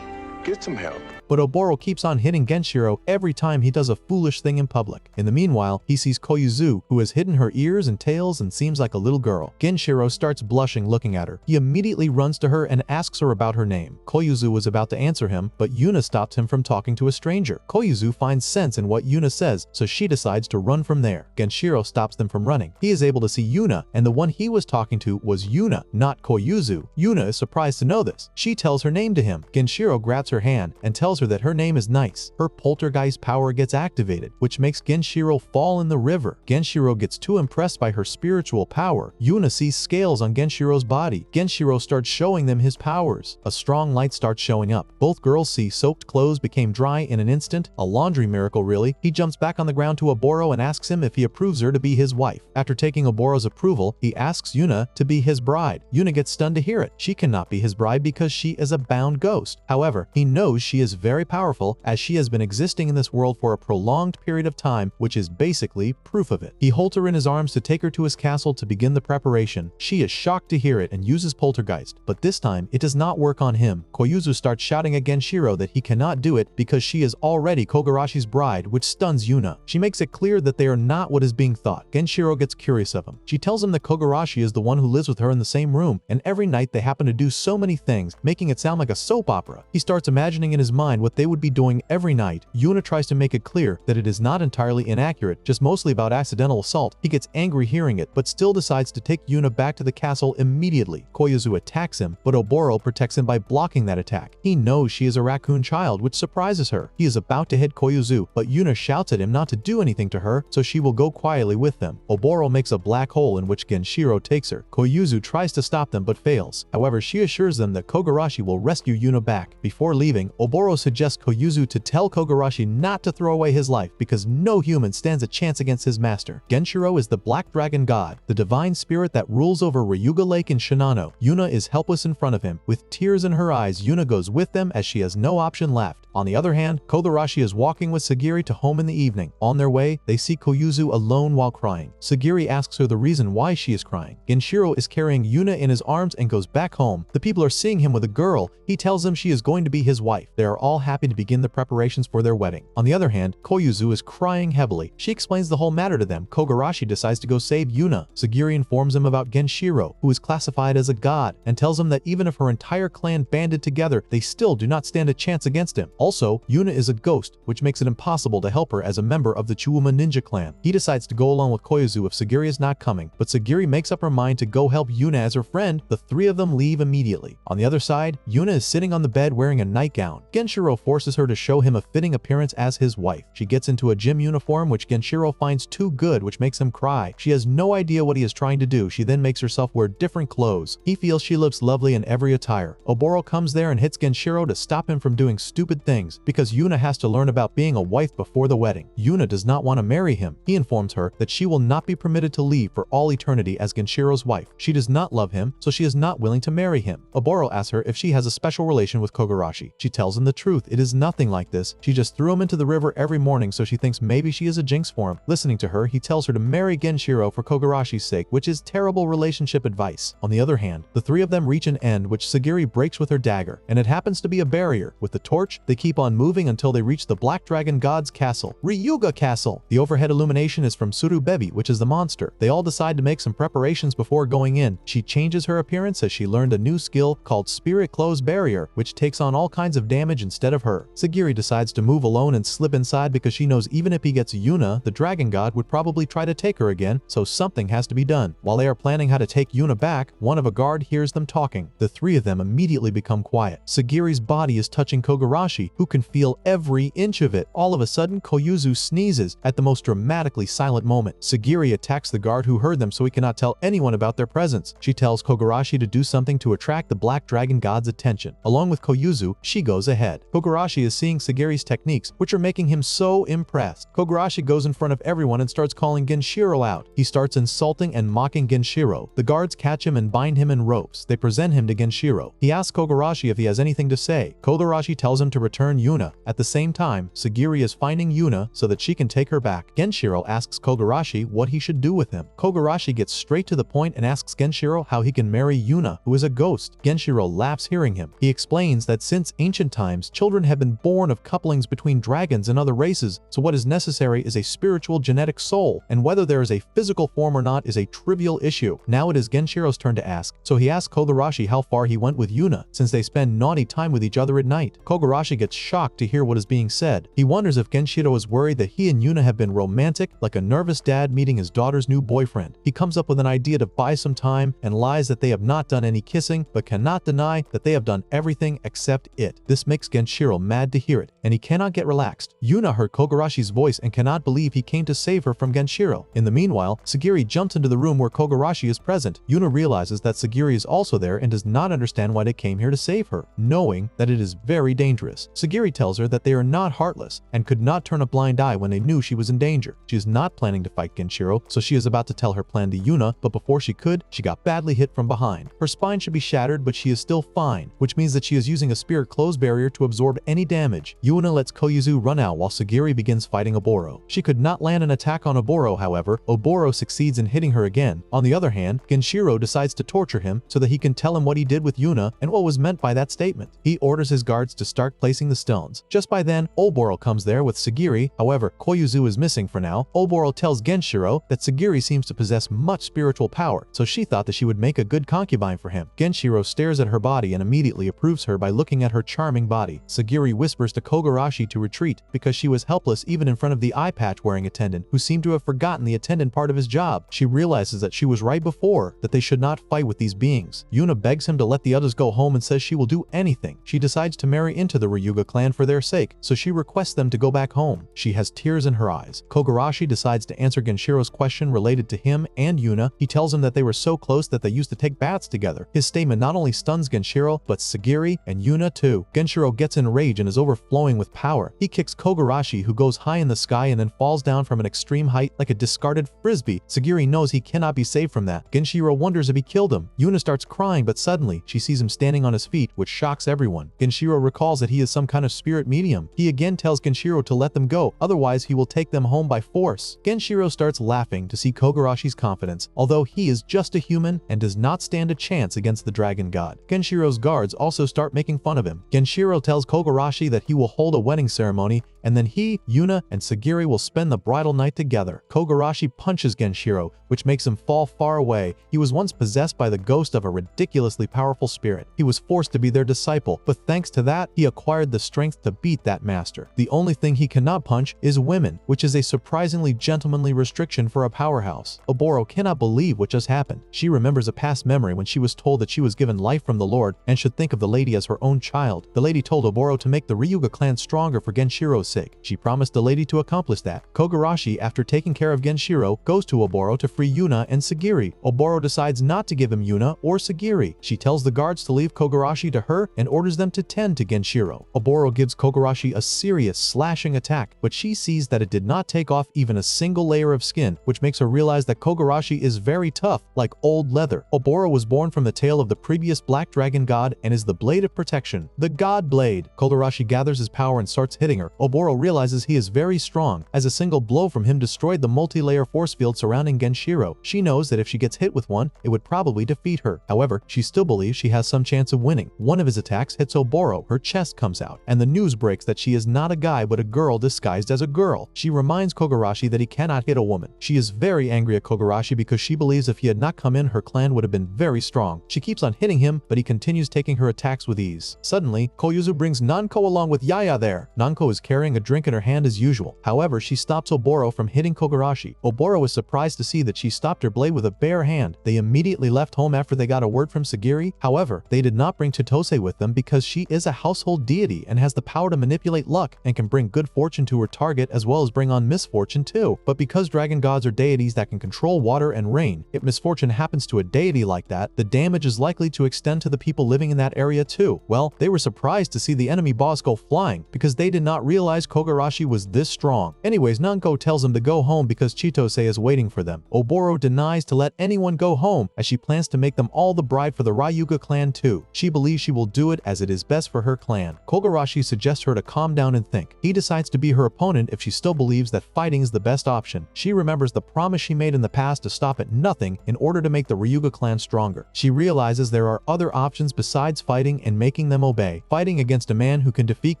Get some help. But Oboro keeps on hitting Genshiro every time he does a foolish thing in public. In the meanwhile, he sees Koyuzu, who has hidden her ears and tails and seems like a little girl. Genshiro starts blushing looking at her. He immediately runs to her and asks her about her name. Koyuzu was about to answer him, but Yuna stops him from talking to a stranger. Koyuzu finds sense in what Yuna says, so she decides to run from there. Genshiro stops them from running. He is able to see Yuna, and the one he was talking to was Yuna, not Koyuzu. Yuna is surprised to know this. She tells her name to him. Genshiro grabs her hand and tells her that her name is nice. Her poltergeist power gets activated, which makes Genshiro fall in the river. Genshiro gets too impressed by her spiritual power. Yuna sees scales on Genshiro's body. Genshiro starts showing them his powers. A strong light starts showing up. Both girls see soaked clothes became dry in an instant. A laundry miracle, really. He jumps back on the ground to Oboro and asks him if he approves her to be his wife. After taking Oboro's approval, he asks Yuna to be his bride. Yuna gets stunned to hear it. She cannot be his bride because she is a bound ghost. However, he knows she is very powerful as she has been existing in this world for a prolonged period of time, which is basically proof of it. He holds her in his arms to take her to his castle to begin the preparation. She is shocked to hear it and uses poltergeist, but this time it does not work on him. Koyuzu starts shouting at Genshiro that he cannot do it because she is already Kogarashi's bride, which stuns Yuna. She makes it clear that they are not what is being thought. Genshiro gets curious of him. She tells him that Kogarashi is the one who lives with her in the same room, and every night they happen to do so many things, making it sound like a soap opera. He starts imagining in his mind what they would be doing every night. Yuna tries to make it clear that it is not entirely inaccurate, just mostly about accidental assault. He gets angry hearing it, but still decides to take Yuna back to the castle immediately. Koyuzu attacks him, but Oboro protects him by blocking that attack. He knows she is a raccoon child, which surprises her. He is about to hit Koyuzu, but Yuna shouts at him not to do anything to her, so she will go quietly with them. Oboro makes a black hole in which Genshiro takes her. Koyuzu tries to stop them but fails. However, she assures them that Kogarashi will rescue Yuna back. Before leaving, Oboro suggests Koyuzu to tell Kogarashi not to throw away his life because no human stands a chance against his master. Genshiro is the Black Dragon God, the divine spirit that rules over Ryuga Lake in Shinano. Yuna is helpless in front of him. With tears in her eyes, Yuna goes with them as she has no option left. On the other hand, Kogarashi is walking with Sagiri to home in the evening. On their way, they see Koyuzu alone while crying. Sagiri asks her the reason why she is crying. Genshiro is carrying Yuna in his arms and goes back home. The people are seeing him with a girl. He tells them she is going to be his wife. They are all happy to begin the preparations for their wedding. On the other hand, Koyuzu is crying heavily. She explains the whole matter to them. Kogarashi decides to go save Yuna. Sagiri informs him about Genshiro, who is classified as a god, and tells him that even if her entire clan banded together, they still do not stand a chance against him. Also, Yuna is a ghost, which makes it impossible to help her as a member of the Chuuma ninja clan. He decides to go along with Koyuzu if Sagiri is not coming, but Sagiri makes up her mind to go help Yuna as her friend. The three of them leave immediately. On the other side, Yuna is sitting on the bed wearing a nightgown. Genshiro forces her to show him a fitting appearance as his wife. She gets into a gym uniform, which Genshiro finds too good, which makes him cry. She has no idea what he is trying to do. She then makes herself wear different clothes. He feels she looks lovely in every attire. Oboro comes there and hits Genshiro to stop him from doing stupid things, because Yuna has to learn about being a wife before the wedding. Yuna does not want to marry him. He informs her that she will not be permitted to leave for all eternity as Genshiro's wife. She does not love him, so she is not willing to marry him. Oboro asks her if she has a special relation with Kogarashi. She tells him the truth. It is nothing like this. She just threw him into the river every morning, so she thinks maybe she is a jinx for him. Listening to her, he tells her to marry Genshiro for Kogarashi's sake, which is terrible relationship advice. On the other hand, the three of them reach an end, which Sagiri breaks with her dagger, and it happens to be a barrier. With the torch, they keep on moving until they reach the Black Dragon God's castle, Ryuga Castle. The overhead illumination is from Surubebi, which is the monster. They all decide to make some preparations before going in. She changes her appearance as she learned a new skill called Spirit Close Barrier, which takes on all kinds of damage instead of her. Sagiri decides to move alone and slip inside because she knows even if he gets Yuna, the Dragon God would probably try to take her again, so something has to be done. While they are planning how to take Yuna back, one of a guard hears them talking. The three of them immediately become quiet. Sagiri's body is touching Kogarashi, who can feel every inch of it. All of a sudden, Koyuzu sneezes at the most dramatically silent moment. Sagiri attacks the guard who heard them so he cannot tell anyone about their presence. She tells Kogarashi to do something to attract the Black Dragon God's attention. Along with Koyuzu, she goes ahead. Kogarashi is seeing Sagiri's techniques, which are making him so impressed. Kogarashi goes in front of everyone and starts calling Genshiro out. He starts insulting and mocking Genshiro. The guards catch him and bind him in ropes. They present him to Genshiro. He asks Kogarashi if he has anything to say. Kogarashi tells him to return Yuna. At the same time, Sagiri is finding Yuna so that she can take her back. Genshiro asks Kogarashi what he should do with him. Kogarashi gets straight to the point and asks Genshiro how he can marry Yuna, who is a ghost. Genshiro laughs hearing him. He explains that since ancient times, children have been born of couplings between dragons and other races, so what is necessary is a spiritual genetic soul, and whether there is a physical form or not is a trivial issue. Now it is Genshiro's turn to ask, so he asks Kogarashi how far he went with Yuna, since they spend naughty time with each other at night. Kogarashi gets shocked to hear what is being said. He wonders if Genshiro is worried that he and Yuna have been romantic, like a nervous dad meeting his daughter's new boyfriend. He comes up with an idea to buy some time and lies that they have not done any kissing, but cannot deny that they have done everything except it. This makes Genshiro Genshiro mad to hear it, and he cannot get relaxed. Yuna heard Kogurashi's voice and cannot believe he came to save her from Genshiro. In the meanwhile, Sagiri jumps into the room where Kogurashi is present. Yuna realizes that Sagiri is also there and does not understand why they came here to save her, knowing that it is very dangerous. Sagiri tells her that they are not heartless and could not turn a blind eye when they knew she was in danger. She is not planning to fight Genshiro, so she is about to tell her plan to Yuna, but before she could, she got badly hit from behind. Her spine should be shattered, but she is still fine, which means that she is using a spirit close barrier to absorb any damage. Yuna lets Koyuzu run out while Sagiri begins fighting Oboro. She could not land an attack on Oboro, however. Oboro succeeds in hitting her again. On the other hand, Genshiro decides to torture him so that he can tell him what he did with Yuna and what was meant by that statement. He orders his guards to start placing the stones. Just by then, Oboro comes there with Sagiri. However, Koyuzu is missing for now. Oboro tells Genshiro that Sagiri seems to possess much spiritual power, so she thought that she would make a good concubine for him. Genshiro stares at her body and immediately approves her by looking at her charming body. Sagiri whispers to Kogurashi to retreat because she was helpless even in front of the eye patch wearing attendant, who seemed to have forgotten the attendant part of his job. She realizes that she was right before, that they should not fight with these beings. Yuna begs him to let the others go home and says she will do anything. She decides to marry into the Ryuga clan for their sake, so she requests them to go back home. She has tears in her eyes. Kogurashi decides to answer Genshiro's question related to him and Yuna. He tells him that they were so close that they used to take baths together. His statement not only stuns Genshiro, but Sagiri and Yuna too. Genshiro gets enraged and is overflowing with power. He kicks Kogurashi, who goes high in the sky and then falls down from an extreme height like a discarded frisbee. Sagiri knows he cannot be saved from that. Genshiro wonders if he killed him. Yuna starts crying, but suddenly she sees him standing on his feet, which shocks everyone. Genshiro recalls that he is some kind of spirit medium. He again tells Genshiro to let them go, otherwise he will take them home by force. Genshiro starts laughing to see Kogurashi's confidence, although he is just a human and does not stand a chance against the dragon god. Genshiro's guards also start making fun of him. Genshiro tells Kogurashi that he will hold a wedding ceremony and then he, Yuna, and Sagiri will spend the bridal night together. Kogurashi punches Genshiro, which makes him fall far away. He was once possessed by the ghost of a ridiculously powerful spirit. He was forced to be their disciple, but thanks to that, he acquired the strength to beat that master. The only thing he cannot punch is women, which is a surprisingly gentlemanly restriction for a powerhouse. Oboro cannot believe what just happened. She remembers a past memory when she was told that she was given life from the Lord and should think of the lady as her own child. The lady told Oboro to make the Ryuga clan stronger for Genshiro's sake. She promised the lady to accomplish that. Kogurashi, after taking care of Genshiro, goes to Oboro to free Yuna and Sagiri. Oboro decides not to give him Yuna or Sagiri. She tells the guards to leave Kogurashi to her and orders them to tend to Genshiro. Oboro gives Kogurashi a serious slashing attack, but she sees that it did not take off even a single layer of skin, which makes her realize that Kogurashi is very tough, like old leather. Oboro was born from the tail of the previous black dragon god and is the blade of protection, the god blade. Kogurashi gathers his power and starts hitting her. Oboro realizes he is very strong, as a single blow from him destroyed the multi-layer force field surrounding Genshiro. She knows that if she gets hit with one, it would probably defeat her. However, she still believes she has some chance of winning. One of his attacks hits Oboro, her chest comes out, and the news breaks that she is not a guy but a girl disguised as a girl. She reminds Kogurashi that he cannot hit a woman. She is very angry at Kogurashi because she believes if he had not come in, her clan would have been very strong. She keeps on hitting him, but he continues taking her attacks with ease. Suddenly, Koyuzu brings Nanko along with Yaya there. Nanko is carrying a drink in her hand as usual. However, she stops Oboro from hitting Kogurashi. Oboro is surprised to see that she stopped her blade with a bare hand. They immediately left home after they got a word from Sagiri. However, they did not bring Totose with them because she is a household deity and has the power to manipulate luck and can bring good fortune to her target as well as bring on misfortune too. But because dragon gods are deities that can control water and rain, if misfortune happens to a deity like that, the damage is likely to extend to the people living in that area too. Well, they were surprised to see the enemy boss go flying because they did not realize Kogurashi was this strong. Anyways, Nanko tells them to go home because Chitose is waiting for them. Oboro denies to let anyone go home as she plans to make them all the bride for the Ryuga clan too. She believes she will do it as it is best for her clan. Kogurashi suggests her to calm down and think. He decides to be her opponent if she still believes that fighting is the best option. She remembers the promise she made in the past to stop at nothing in order to make the Ryuga clan stronger. She realizes there are other options besides fighting and making them obey. Fighting against a man who can defeat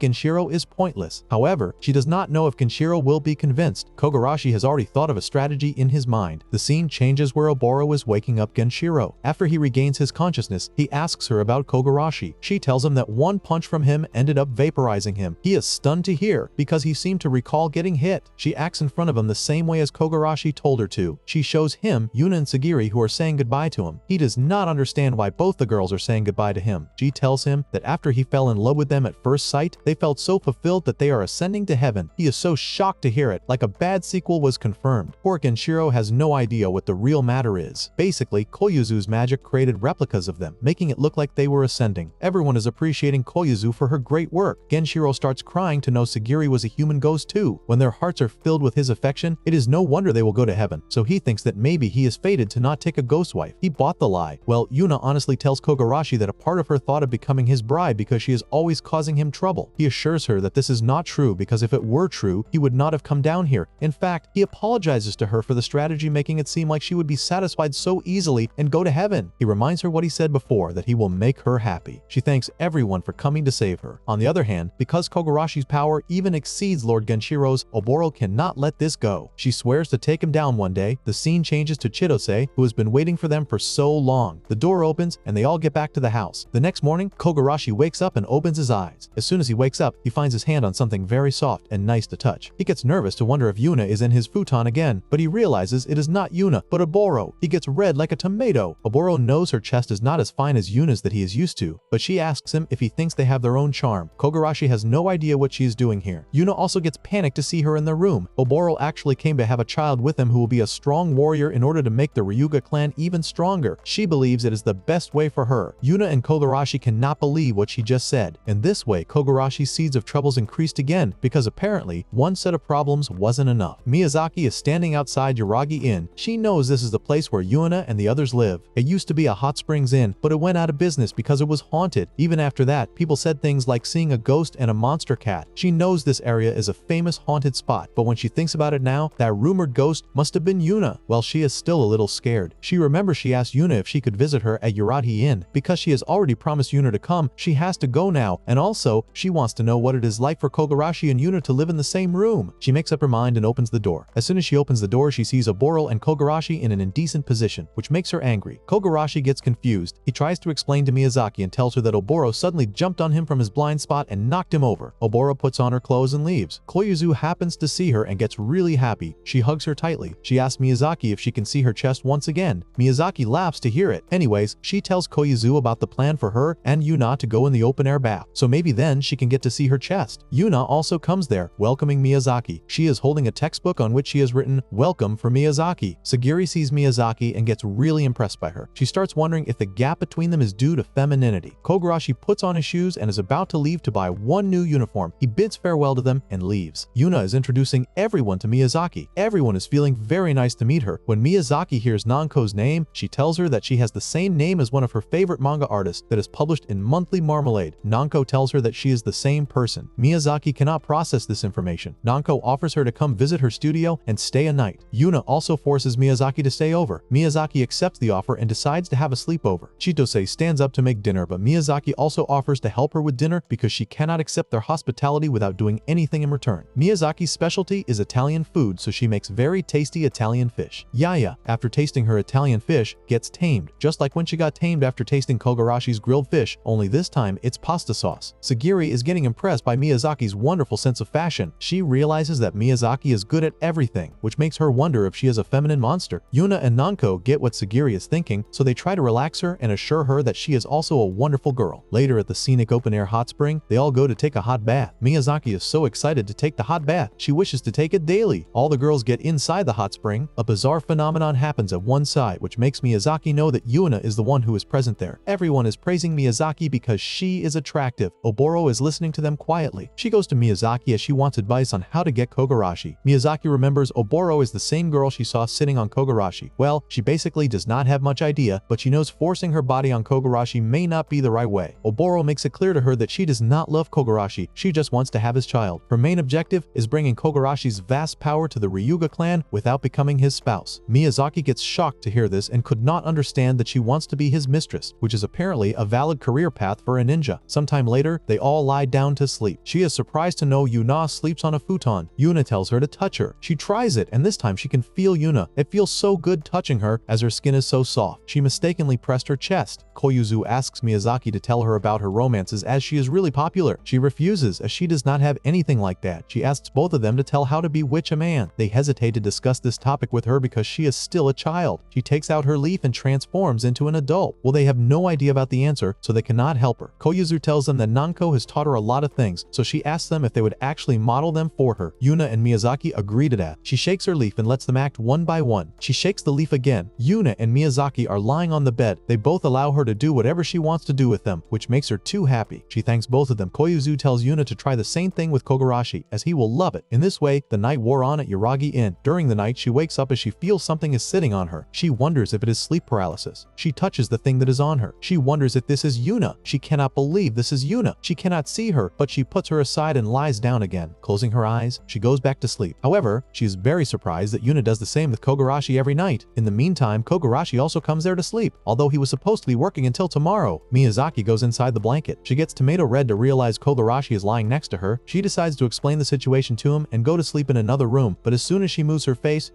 Genshiro is pointless. However, she does not know if Genshiro will be convinced. Kogurashi has already thought of a strategy in his mind. The scene changes where Oboro is waking up Genshiro. After he regains his consciousness, he asks her about Kogurashi. She tells him that one punch from him ended up vaporizing him. He is stunned to hear because he seemed to recall getting hit. She acts in front of him the same way as Kogurashi told her to. She shows him Yuna and Sagiri who are saying goodbye to him. He does not understand why both the girls are saying goodbye to him. She tells him that after he fell in love with them them at first sight, they felt so fulfilled that they are ascending to heaven. He is so shocked to hear it, like a bad sequel was confirmed. Poor Genshiro has no idea what the real matter is. Basically, Koyuzu's magic created replicas of them, making it look like they were ascending. Everyone is appreciating Koyuzu for her great work. Genshiro starts crying to know Sagiri was a human ghost too. When their hearts are filled with his affection, it is no wonder they will go to heaven. So he thinks that maybe he is fated to not take a ghost wife. He bought the lie. Well, Yuna honestly tells Kogarashi that a part of her thought of becoming his bride because she is always causing him trouble. He assures her that this is not true because if it were true, he would not have come down here. In fact, he apologizes to her for the strategy, making it seem like she would be satisfied so easily and go to heaven. He reminds her what he said before, that he will make her happy. She thanks everyone for coming to save her. On the other hand, because Kogarashi's power even exceeds Lord Genshiro's, Oboro cannot let this go. She swears to take him down one day. The scene changes to Chitose, who has been waiting for them for so long. The door opens and they all get back to the house. The next morning, Kogarashi wakes up and opens his eyes. As soon as he wakes up, he finds his hand on something very soft and nice to touch. He gets nervous to wonder if Yuna is in his futon again, but he realizes it is not Yuna, but Oboro. He gets red like a tomato. Oboro knows her chest is not as fine as Yuna's that he is used to, but she asks him if he thinks they have their own charm. Kogarashi has no idea what she is doing here. Yuna also gets panicked to see her in the room. Oboro actually came to have a child with him who will be a strong warrior in order to make the Ryuga clan even stronger. She believes it is the best way for her. Yuna and Kogarashi cannot believe what she just said. In this way, Kogarashi's seeds of troubles increased again because apparently one set of problems wasn't enough. Miyazaki is standing outside Yuragi Inn. She knows this is the place where Yuna and the others live. It used to be a hot springs inn, but it went out of business because it was haunted. Even after that, people said things like seeing a ghost and a monster cat. She knows this area is a famous haunted spot, but when she thinks about it now, that rumored ghost must have been Yuna. Well, she is still a little scared. She remembers she asked Yuna if she could visit her at Yuragi Inn. Because she has already promised Yuna to come, she has to go now, and also, she wants to know what it is like for Kogarashi and Yuna to live in the same room. She makes up her mind and opens the door. As soon as she opens the door, she sees Oboro and Kogarashi in an indecent position, which makes her angry. Kogarashi gets confused. He tries to explain to Miyazaki and tells her that Oboro suddenly jumped on him from his blind spot and knocked him over. Oboro puts on her clothes and leaves. Koyuzu happens to see her and gets really happy. She hugs her tightly. She asks Miyazaki if she can see her chest once again. Miyazaki laughs to hear it. Anyways, she tells Koyuzu about the plan for her and Yuna to go in the open air bath, so maybe then she can get to see her chest. Yuna also comes there, welcoming Miyazaki. She is holding a textbook on which she has written, "Welcome for Miyazaki." Sagiri sees Miyazaki and gets really impressed by her. She starts wondering if the gap between them is due to femininity. Kogarashi puts on his shoes and is about to leave to buy one new uniform. He bids farewell to them and leaves. Yuna is introducing everyone to Miyazaki. Everyone is feeling very nice to meet her. When Miyazaki hears Nanko's name, she tells her that she has the same name as one of her favorite manga artists that is published in Monthly Marmalade. Nanko tells her that she is the same person. Miyazaki cannot process this information. Nanko offers her to come visit her studio and stay a night. Yuna also forces Miyazaki to stay over. Miyazaki accepts the offer and decides to have a sleepover. Chitose stands up to make dinner, but Miyazaki also offers to help her with dinner because she cannot accept their hospitality without doing anything in return. Miyazaki's specialty is Italian food, so she makes very tasty Italian fish. Yaya, after tasting her Italian fish, gets tamed, just like when she got tamed after tasting Kogarashi's grilled fish, only this time it's pasta sauce. Sagiri is getting impressed by Miyazaki's wonderful sense of fashion. She realizes that Miyazaki is good at everything, which makes her wonder if she is a feminine monster. Yuna and Nanko get what Sagiri is thinking, so they try to relax her and assure her that she is also a wonderful girl. Later at the scenic open-air hot spring, they all go to take a hot bath. Miyazaki is so excited to take the hot bath, she wishes to take it daily. All the girls get inside the hot spring. A bizarre phenomenon happens at one side, which makes Miyazaki know that Yuna is the one who is present there. Everyone is praising Miyazaki because she is attractive. Oboro is listening to them quietly. She goes to Miyazaki as she wants advice on how to get Kogarashi. Miyazaki remembers Oboro is the same girl she saw sitting on Kogarashi. Well, she basically does not have much idea, but she knows forcing her body on Kogarashi may not be the right way. Oboro makes it clear to her that she does not love Kogarashi, she just wants to have his child. Her main objective is bringing Kogarashi's vast power to the Ryuga clan without becoming his spouse. Miyazaki gets shocked to hear this and could not understand that she wants to be his mistress, which is apparently a valid career path for a ninja. Sometime later, they all lie down to sleep. She is surprised to know Yuna sleeps on a futon. Yuna tells her to touch her. She tries it, and this time she can feel Yuna. It feels so good touching her as her skin is so soft. She mistakenly pressed her chest. Koyuzu asks Miyazaki to tell her about her romances as she is really popular. She refuses as she does not have anything like that. She asks both of them to tell how to bewitch a man. They hesitate to discuss this topic with her because she is still a child. She takes out her leaf and transforms into an adult. Well, they have no idea about the answer, so they cannot help her. Koyuzu tells them that Nanko has taught her a lot of things, so she asks them if they would actually model them for her. Yuna and Miyazaki agree to that. She shakes her leaf and lets them act one by one. She shakes the leaf again. Yuna and Miyazaki are lying on the bed. They both allow her to do whatever she wants to do with them, which makes her too happy. She thanks both of them. Koyuzu tells Yuna to try the same thing with Kogarashi, as he will love it. In this way, the night wore on at Yuragi Inn. During the night, she wakes up as she feels something is sitting on her. She wonders if it is sleep paralysis. She touches the thing that is on her. She wonders if this is Yuna. She cannot believe this is Yuna. She cannot see her, but she puts her aside and lies down again. Closing her eyes, she goes back to sleep. However, she is very surprised that Yuna does the same with Kogarashi every night. In the meantime, Kogarashi also comes there to sleep, although he was supposed to be working until tomorrow. Miyazaki goes inside the blanket. She gets tomato red to realize Kogarashi is lying next to her. She decides to explain the situation to him and go to sleep in another room, but as soon as she moves her face,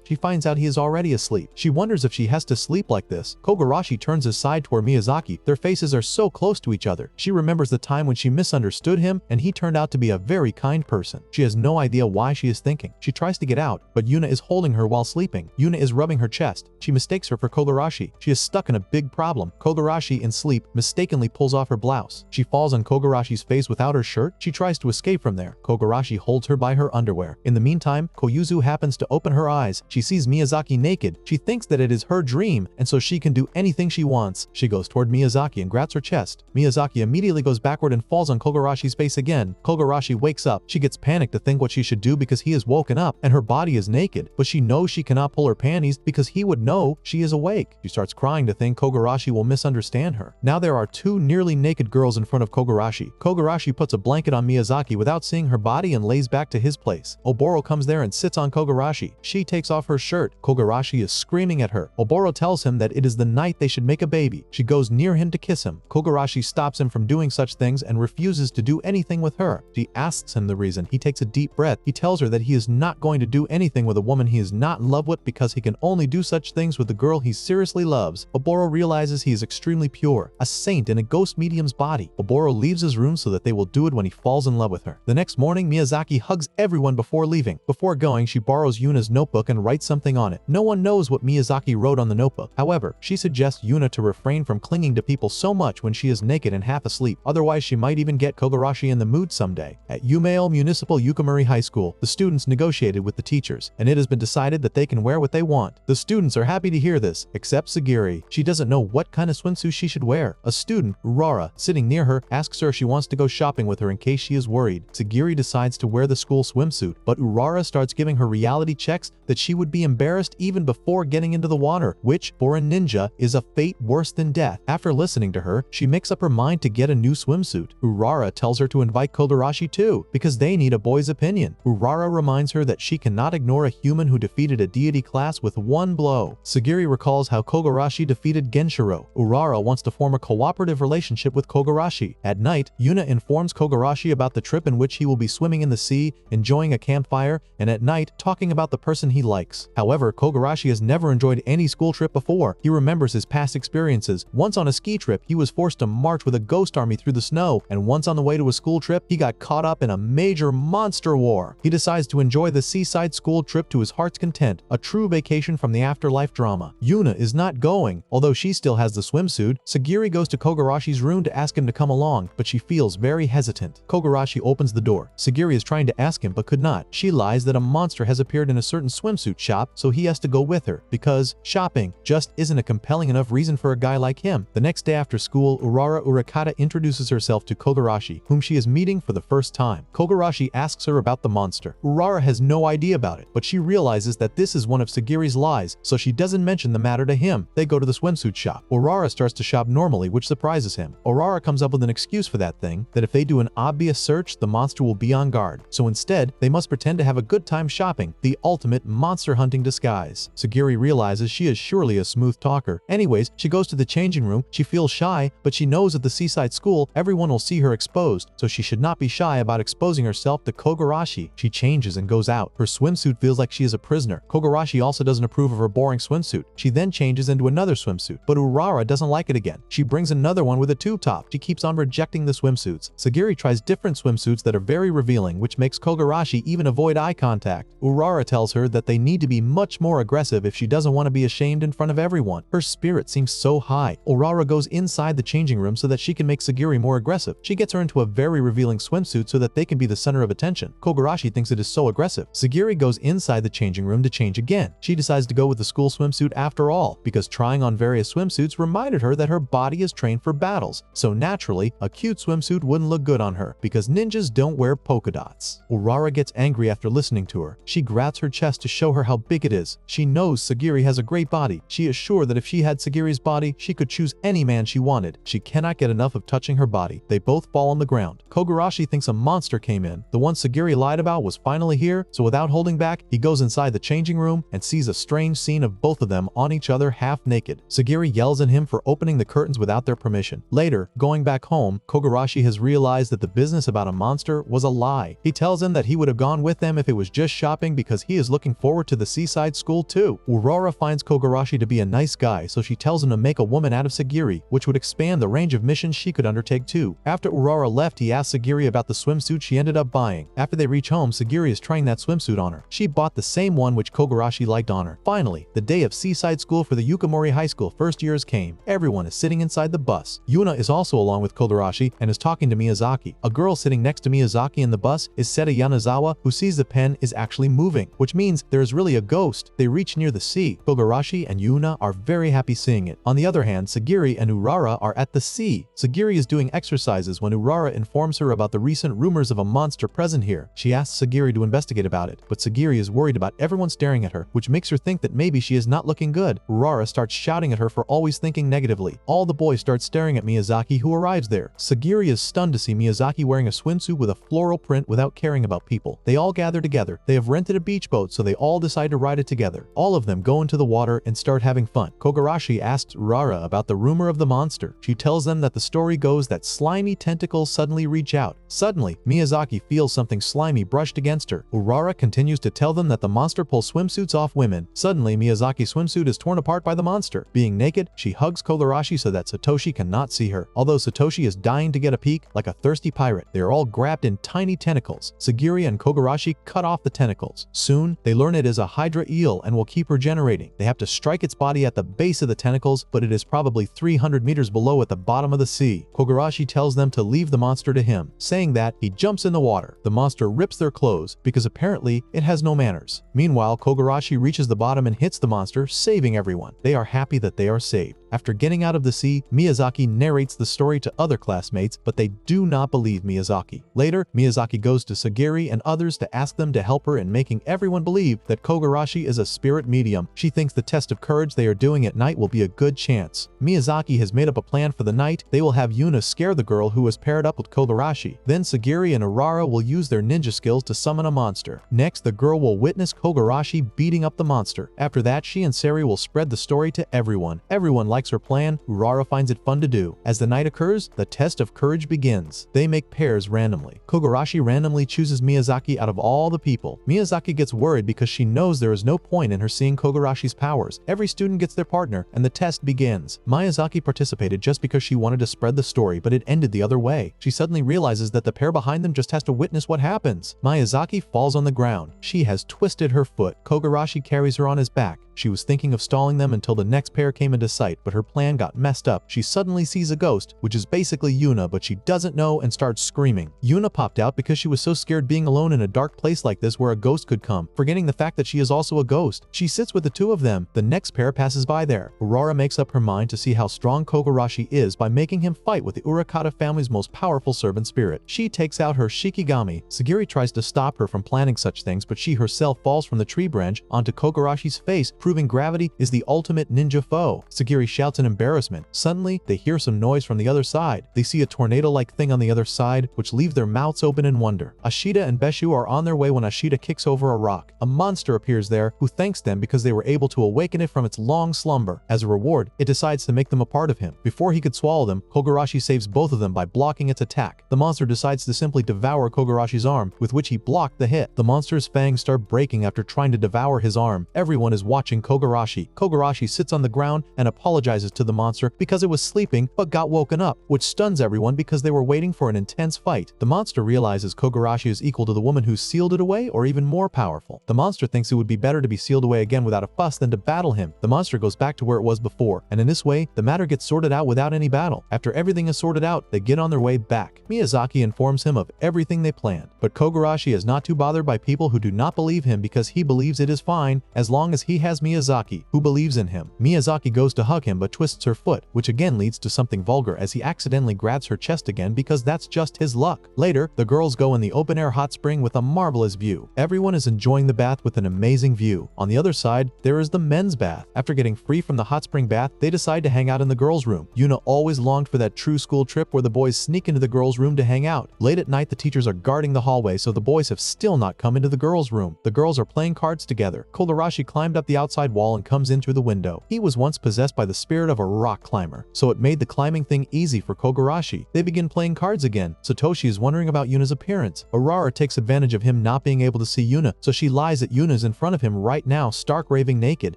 she finds out he is already asleep. She wonders if she has to sleep like this. Kogarashi turns aside toward Miyazaki. Their faces are so close to each other. She remembers the time when she misunderstood him and he turned out to be a very kind person. She has no idea why she is thinking. She tries to get out, but Yuna is holding her while sleeping. Yuna is rubbing her chest. She mistakes her for Kogarashi. She is stuck in a big problem. Kogarashi, in sleep, mistakenly pulls off her blouse. She falls on Kogarashi's face without her shirt. She tries to escape from there. Kogarashi holds her by her underwear. In the meantime, Koyuzu happens to open her eyes. She sees Miyazaki naked. She thinks that it is her dream, and so she can do anything she wants. She goes toward Miyazaki and grabs her chest. Miyazaki immediately goes backward and falls on Kogarashi's face again. Kogarashi wakes up. She gets panicked to think what she should do because he is woken up and her body is naked, but she knows she cannot pull her panties because he would know she is awake. She starts crying to think Kogarashi will misunderstand her. Now there are two nearly naked girls in front of Kogarashi. Kogarashi puts a blanket on Miyazaki without seeing her body and lays back to his place. Oboro comes there and sits on Kogarashi. She takes off her shirt. Kogarashi is screaming at her. Oboro tells him that it is the night they should make a baby. She goes near him to kiss him. Kogarashi stops him from doing such things and refuses to do anything with her. She asks him the reason. He takes a deep breath. He tells her that he is not going to do anything with a woman he is not in love with because he can only do such things with the girl he seriously loves. Oboro realizes he is extremely pure, a saint in a ghost medium's body. Oboro leaves his room so that they will do it when he falls in love with her. The next morning, Miyazaki hugs everyone before leaving. Before going, she borrows Yuna's notebook and writes something on it. No one knows what Miyazaki wrote on the notebook. However, she suggests Yuna to refrain from clinging to people so much when she is naked and half asleep. Otherwise, she might even get Kogarashi in the mood someday. At Umeo Municipal Yukamuri High School, the students negotiated with the teachers, and it has been decided that they can wear what they want. The students are happy to hear this, except Sagiri. She doesn't know what kind of swimsuit she should wear. A student, Urara, sitting near her, asks her if she wants to go shopping with her in case she is worried. Sagiri decides to wear the school swimsuit, but Urara starts giving her reality checks that she would be embarrassed even before getting into the water, which, for a ninja, is a fate worse than death. After listening to her, she makes up her mind to get a new swimsuit. Urara tells her to invite Kogarashi too, because they need a boy's opinion. Urara reminds her that she cannot ignore a human who defeated a deity class with one blow. Sagiri recalls how Kogarashi defeated Genshiro. Urara wants to form a cooperative relationship with Kogarashi. At night, Yuna informs Kogarashi about the trip in which he will be swimming in the sea, enjoying a campfire, and at night, talking about the person he likes. However, Kogarashi has never enjoyed any school trip before. He remembers his past experiences. Once on a ski trip, he was forced to march with a ghost army through the snow, and once on the way to a school trip, he got caught up in a major monster war. He decides to enjoy the seaside school trip to his heart's content, a true vacation from the afterlife drama. Yuna is not going. Although she still has the swimsuit, Sagiri goes to Kogarashi's room to ask him to come along, but she feels very hesitant. Kogarashi opens the door. Sagiri is trying to ask him but could not. She lies that a monster has appeared in a certain swimsuit shop, so he has to go with her, because shopping just isn't a compelling enough reason for a guy like him. The next day after school, Urara Urakata introduces herself to Kogarashi, whom she is meeting for the first time. Kogarashi asks her about the monster. Urara has no idea about it, but she realizes that this is one of Sagiri's lies, so she doesn't mention the matter to him. They go to the swimsuit shop. Urara starts to shop normally, which surprises him. Urara comes up with an excuse for that thing, that if they do an obvious search, the monster will be on guard. So instead, they must pretend to have a good time shopping, the ultimate monster hunting disguise. Sagiri realizes she is surely a smooth talker. Anyways, she goes to the changing room. She feels shy, but she knows at the seaside school, everyone will see her exposed, so she should not be shy about exposing herself to Kogarashi. She changes and goes out. Her swimsuit feels like she is a prisoner. Kogarashi also doesn't approve of her boring swimsuit. She then changes into another swimsuit, but Urara doesn't like it again. She brings another one with a tube top. She keeps on rejecting the swimsuits. Sagiri tries different swimsuits that are very revealing, which makes Kogarashi even avoid eye contact. Urara tells her that they need need to be much more aggressive if she doesn't want to be ashamed in front of everyone. Her spirit seems so high. Urara goes inside the changing room so that she can make Sagiri more aggressive. She gets her into a very revealing swimsuit so that they can be the center of attention. Kogarashi thinks it is so aggressive. Sagiri goes inside the changing room to change again. She decides to go with the school swimsuit after all, because trying on various swimsuits reminded her that her body is trained for battles. So naturally, a cute swimsuit wouldn't look good on her, because ninjas don't wear polka dots. Urara gets angry after listening to her. She grabs her chest to show her how big it is. She knows Sagiri has a great body. She is sure that if she had Sagiri's body, she could choose any man she wanted. She cannot get enough of touching her body. They both fall on the ground. Kogarashi thinks a monster came in. The one Sagiri lied about was finally here, so without holding back, he goes inside the changing room and sees a strange scene of both of them on each other half naked. Sagiri yells at him for opening the curtains without their permission. Later, going back home, Kogarashi has realized that the business about a monster was a lie. He tells him that he would have gone with them if it was just shopping because he is looking forward to the seaside school too. Urara finds Kogarashi to be a nice guy, so she tells him to make a woman out of Sagiri, which would expand the range of missions she could undertake too. After Urara left, he asks Sagiri about the swimsuit she ended up buying. After they reach home, Sagiri is trying that swimsuit on her. She bought the same one which Kogarashi liked on her. Finally, the day of seaside school for the Yukamori High School first years came. Everyone is sitting inside the bus. Yuna is also along with Kogarashi and is talking to Miyazaki. A girl sitting next to Miyazaki in the bus is Seta Yanazawa, who sees the pen is actually moving, which means there is really a ghost. They reach near the sea. Kogarashi and Yuna are very happy seeing it. On the other hand, Sagiri and Urara are at the sea. Sagiri is doing exercises when Urara informs her about the recent rumors of a monster present here. She asks Sagiri to investigate about it, but Sagiri is worried about everyone staring at her, which makes her think that maybe she is not looking good. Urara starts shouting at her for always thinking negatively. All the boys start staring at Miyazaki, who arrives there. Sagiri is stunned to see Miyazaki wearing a swimsuit with a floral print without caring about people. They all gather together. They have rented a beach boat, so they all decide to ride it together. All of them go into the water and start having fun. Kogarashi asks Urara about the rumor of the monster. She tells them that the story goes that slimy tentacles suddenly reach out. Suddenly, Miyazaki feels something slimy brushed against her. Urara continues to tell them that the monster pulls swimsuits off women. Suddenly, Miyazaki's swimsuit is torn apart by the monster. Being naked, she hugs Kogarashi so that Satoshi cannot see her. Although Satoshi is dying to get a peek, like a thirsty pirate, they are all grabbed in tiny tentacles. Sagiri and Kogarashi cut off the tentacles. Soon, they learn it is a hydra eel and will keep regenerating. They have to strike its body at the base of the tentacles, but it is probably 300 meters below at the bottom of the sea. Kogarashi tells them to leave the monster to him. Saying that, he jumps in the water. The monster rips their clothes because apparently it has no manners. Meanwhile, Kogarashi reaches the bottom and hits the monster, saving everyone. They are happy that they are saved. After getting out of the sea, Miyazaki narrates the story to other classmates, but they do not believe Miyazaki. Later, Miyazaki goes to Sagiri and others to ask them to help her in making everyone believe that Kogarashi is a spirit medium. She thinks the test of courage they are doing at night will be a good chance. Miyazaki has made up a plan for the night. They will have Yuna scare the girl who is paired up with Kogarashi. Then Sagiri and Urara will use their ninja skills to summon a monster. Next, the girl will witness Kogarashi beating up the monster. After that, she and Sari will spread the story to everyone. Everyone likes her plan. Urara finds it fun to do. As the night occurs, the test of courage begins. They make pairs randomly. Kogarashi randomly chooses Miyazaki out of all the people. Miyazaki gets worried because she knows there is no point in her seeing Kogarashi's powers. Every student gets their partner, and the test begins. Miyazaki participated just because she wanted to spread the story, but it ended the other way. She suddenly realizes that the pair behind them just has to witness what happens. Miyazaki falls on the ground. She has twisted her foot. Kogarashi carries her on his back. She was thinking of stalling them until the next pair came into sight, but her plan got messed up. She suddenly sees a ghost, which is basically Yuna, but she doesn't know and starts screaming. Yuna popped out because she was so scared being alone in a dark place like this where a ghost could come, forgetting the fact that she is also a ghost. She sits with the two of them. The next pair passes by there. Urara makes up her mind to see how strong Kogarashi is by making him fight with the Urakata family's most powerful servant spirit. She takes out her Shikigami. Sagiri tries to stop her from planning such things, but she herself falls from the tree branch onto Kogarashi's face, proving gravity is the ultimate ninja foe. Sagiri shouts in embarrassment. Suddenly, they hear some noise from the other side. They see a tornado-like thing on the other side, which leave their mouths open in wonder. Ashita and Beshu are on their way when Ashita kicks over a rock. A monster appears there, who thanks them because they were able to awaken it from its long slumber. As a reward, it decides to make them a part of him. Before he could swallow them, Kogarashi saves both of them by blocking its attack. The monster decides to simply devour Kogarashi's arm, with which he blocked the hit. The monster's fangs start breaking after trying to devour his arm. Everyone is watching approaching Kogarashi. Kogarashi sits on the ground and apologizes to the monster because it was sleeping but got woken up, which stuns everyone because they were waiting for an intense fight. The monster realizes Kogarashi is equal to the woman who sealed it away or even more powerful. The monster thinks it would be better to be sealed away again without a fuss than to battle him. The monster goes back to where it was before, and in this way, the matter gets sorted out without any battle. After everything is sorted out, they get on their way back. Miyazaki informs him of everything they planned, but Kogarashi is not too bothered by people who do not believe him because he believes it is fine as long as he has Miyazaki, who believes in him. Miyazaki goes to hug him but twists her foot, which again leads to something vulgar as he accidentally grabs her chest again because that's just his luck. Later, the girls go in the open-air hot spring with a marvelous view. Everyone is enjoying the bath with an amazing view. On the other side, there is the men's bath. After getting free from the hot spring bath, they decide to hang out in the girls' room. Yuna always longed for that true school trip where the boys sneak into the girls' room to hang out. Late at night, the teachers are guarding the hallway, so the boys have still not come into the girls' room. The girls are playing cards together. Kogarashi climbed up the outside wall and comes in through the window. He was once possessed by the spirit of a rock climber, so it made the climbing thing easy for Kogarashi. They begin playing cards again. Satoshi is wondering about Yuna's appearance. Urara takes advantage of him not being able to see Yuna, so she lies that Yuna's in front of him right now, stark raving naked.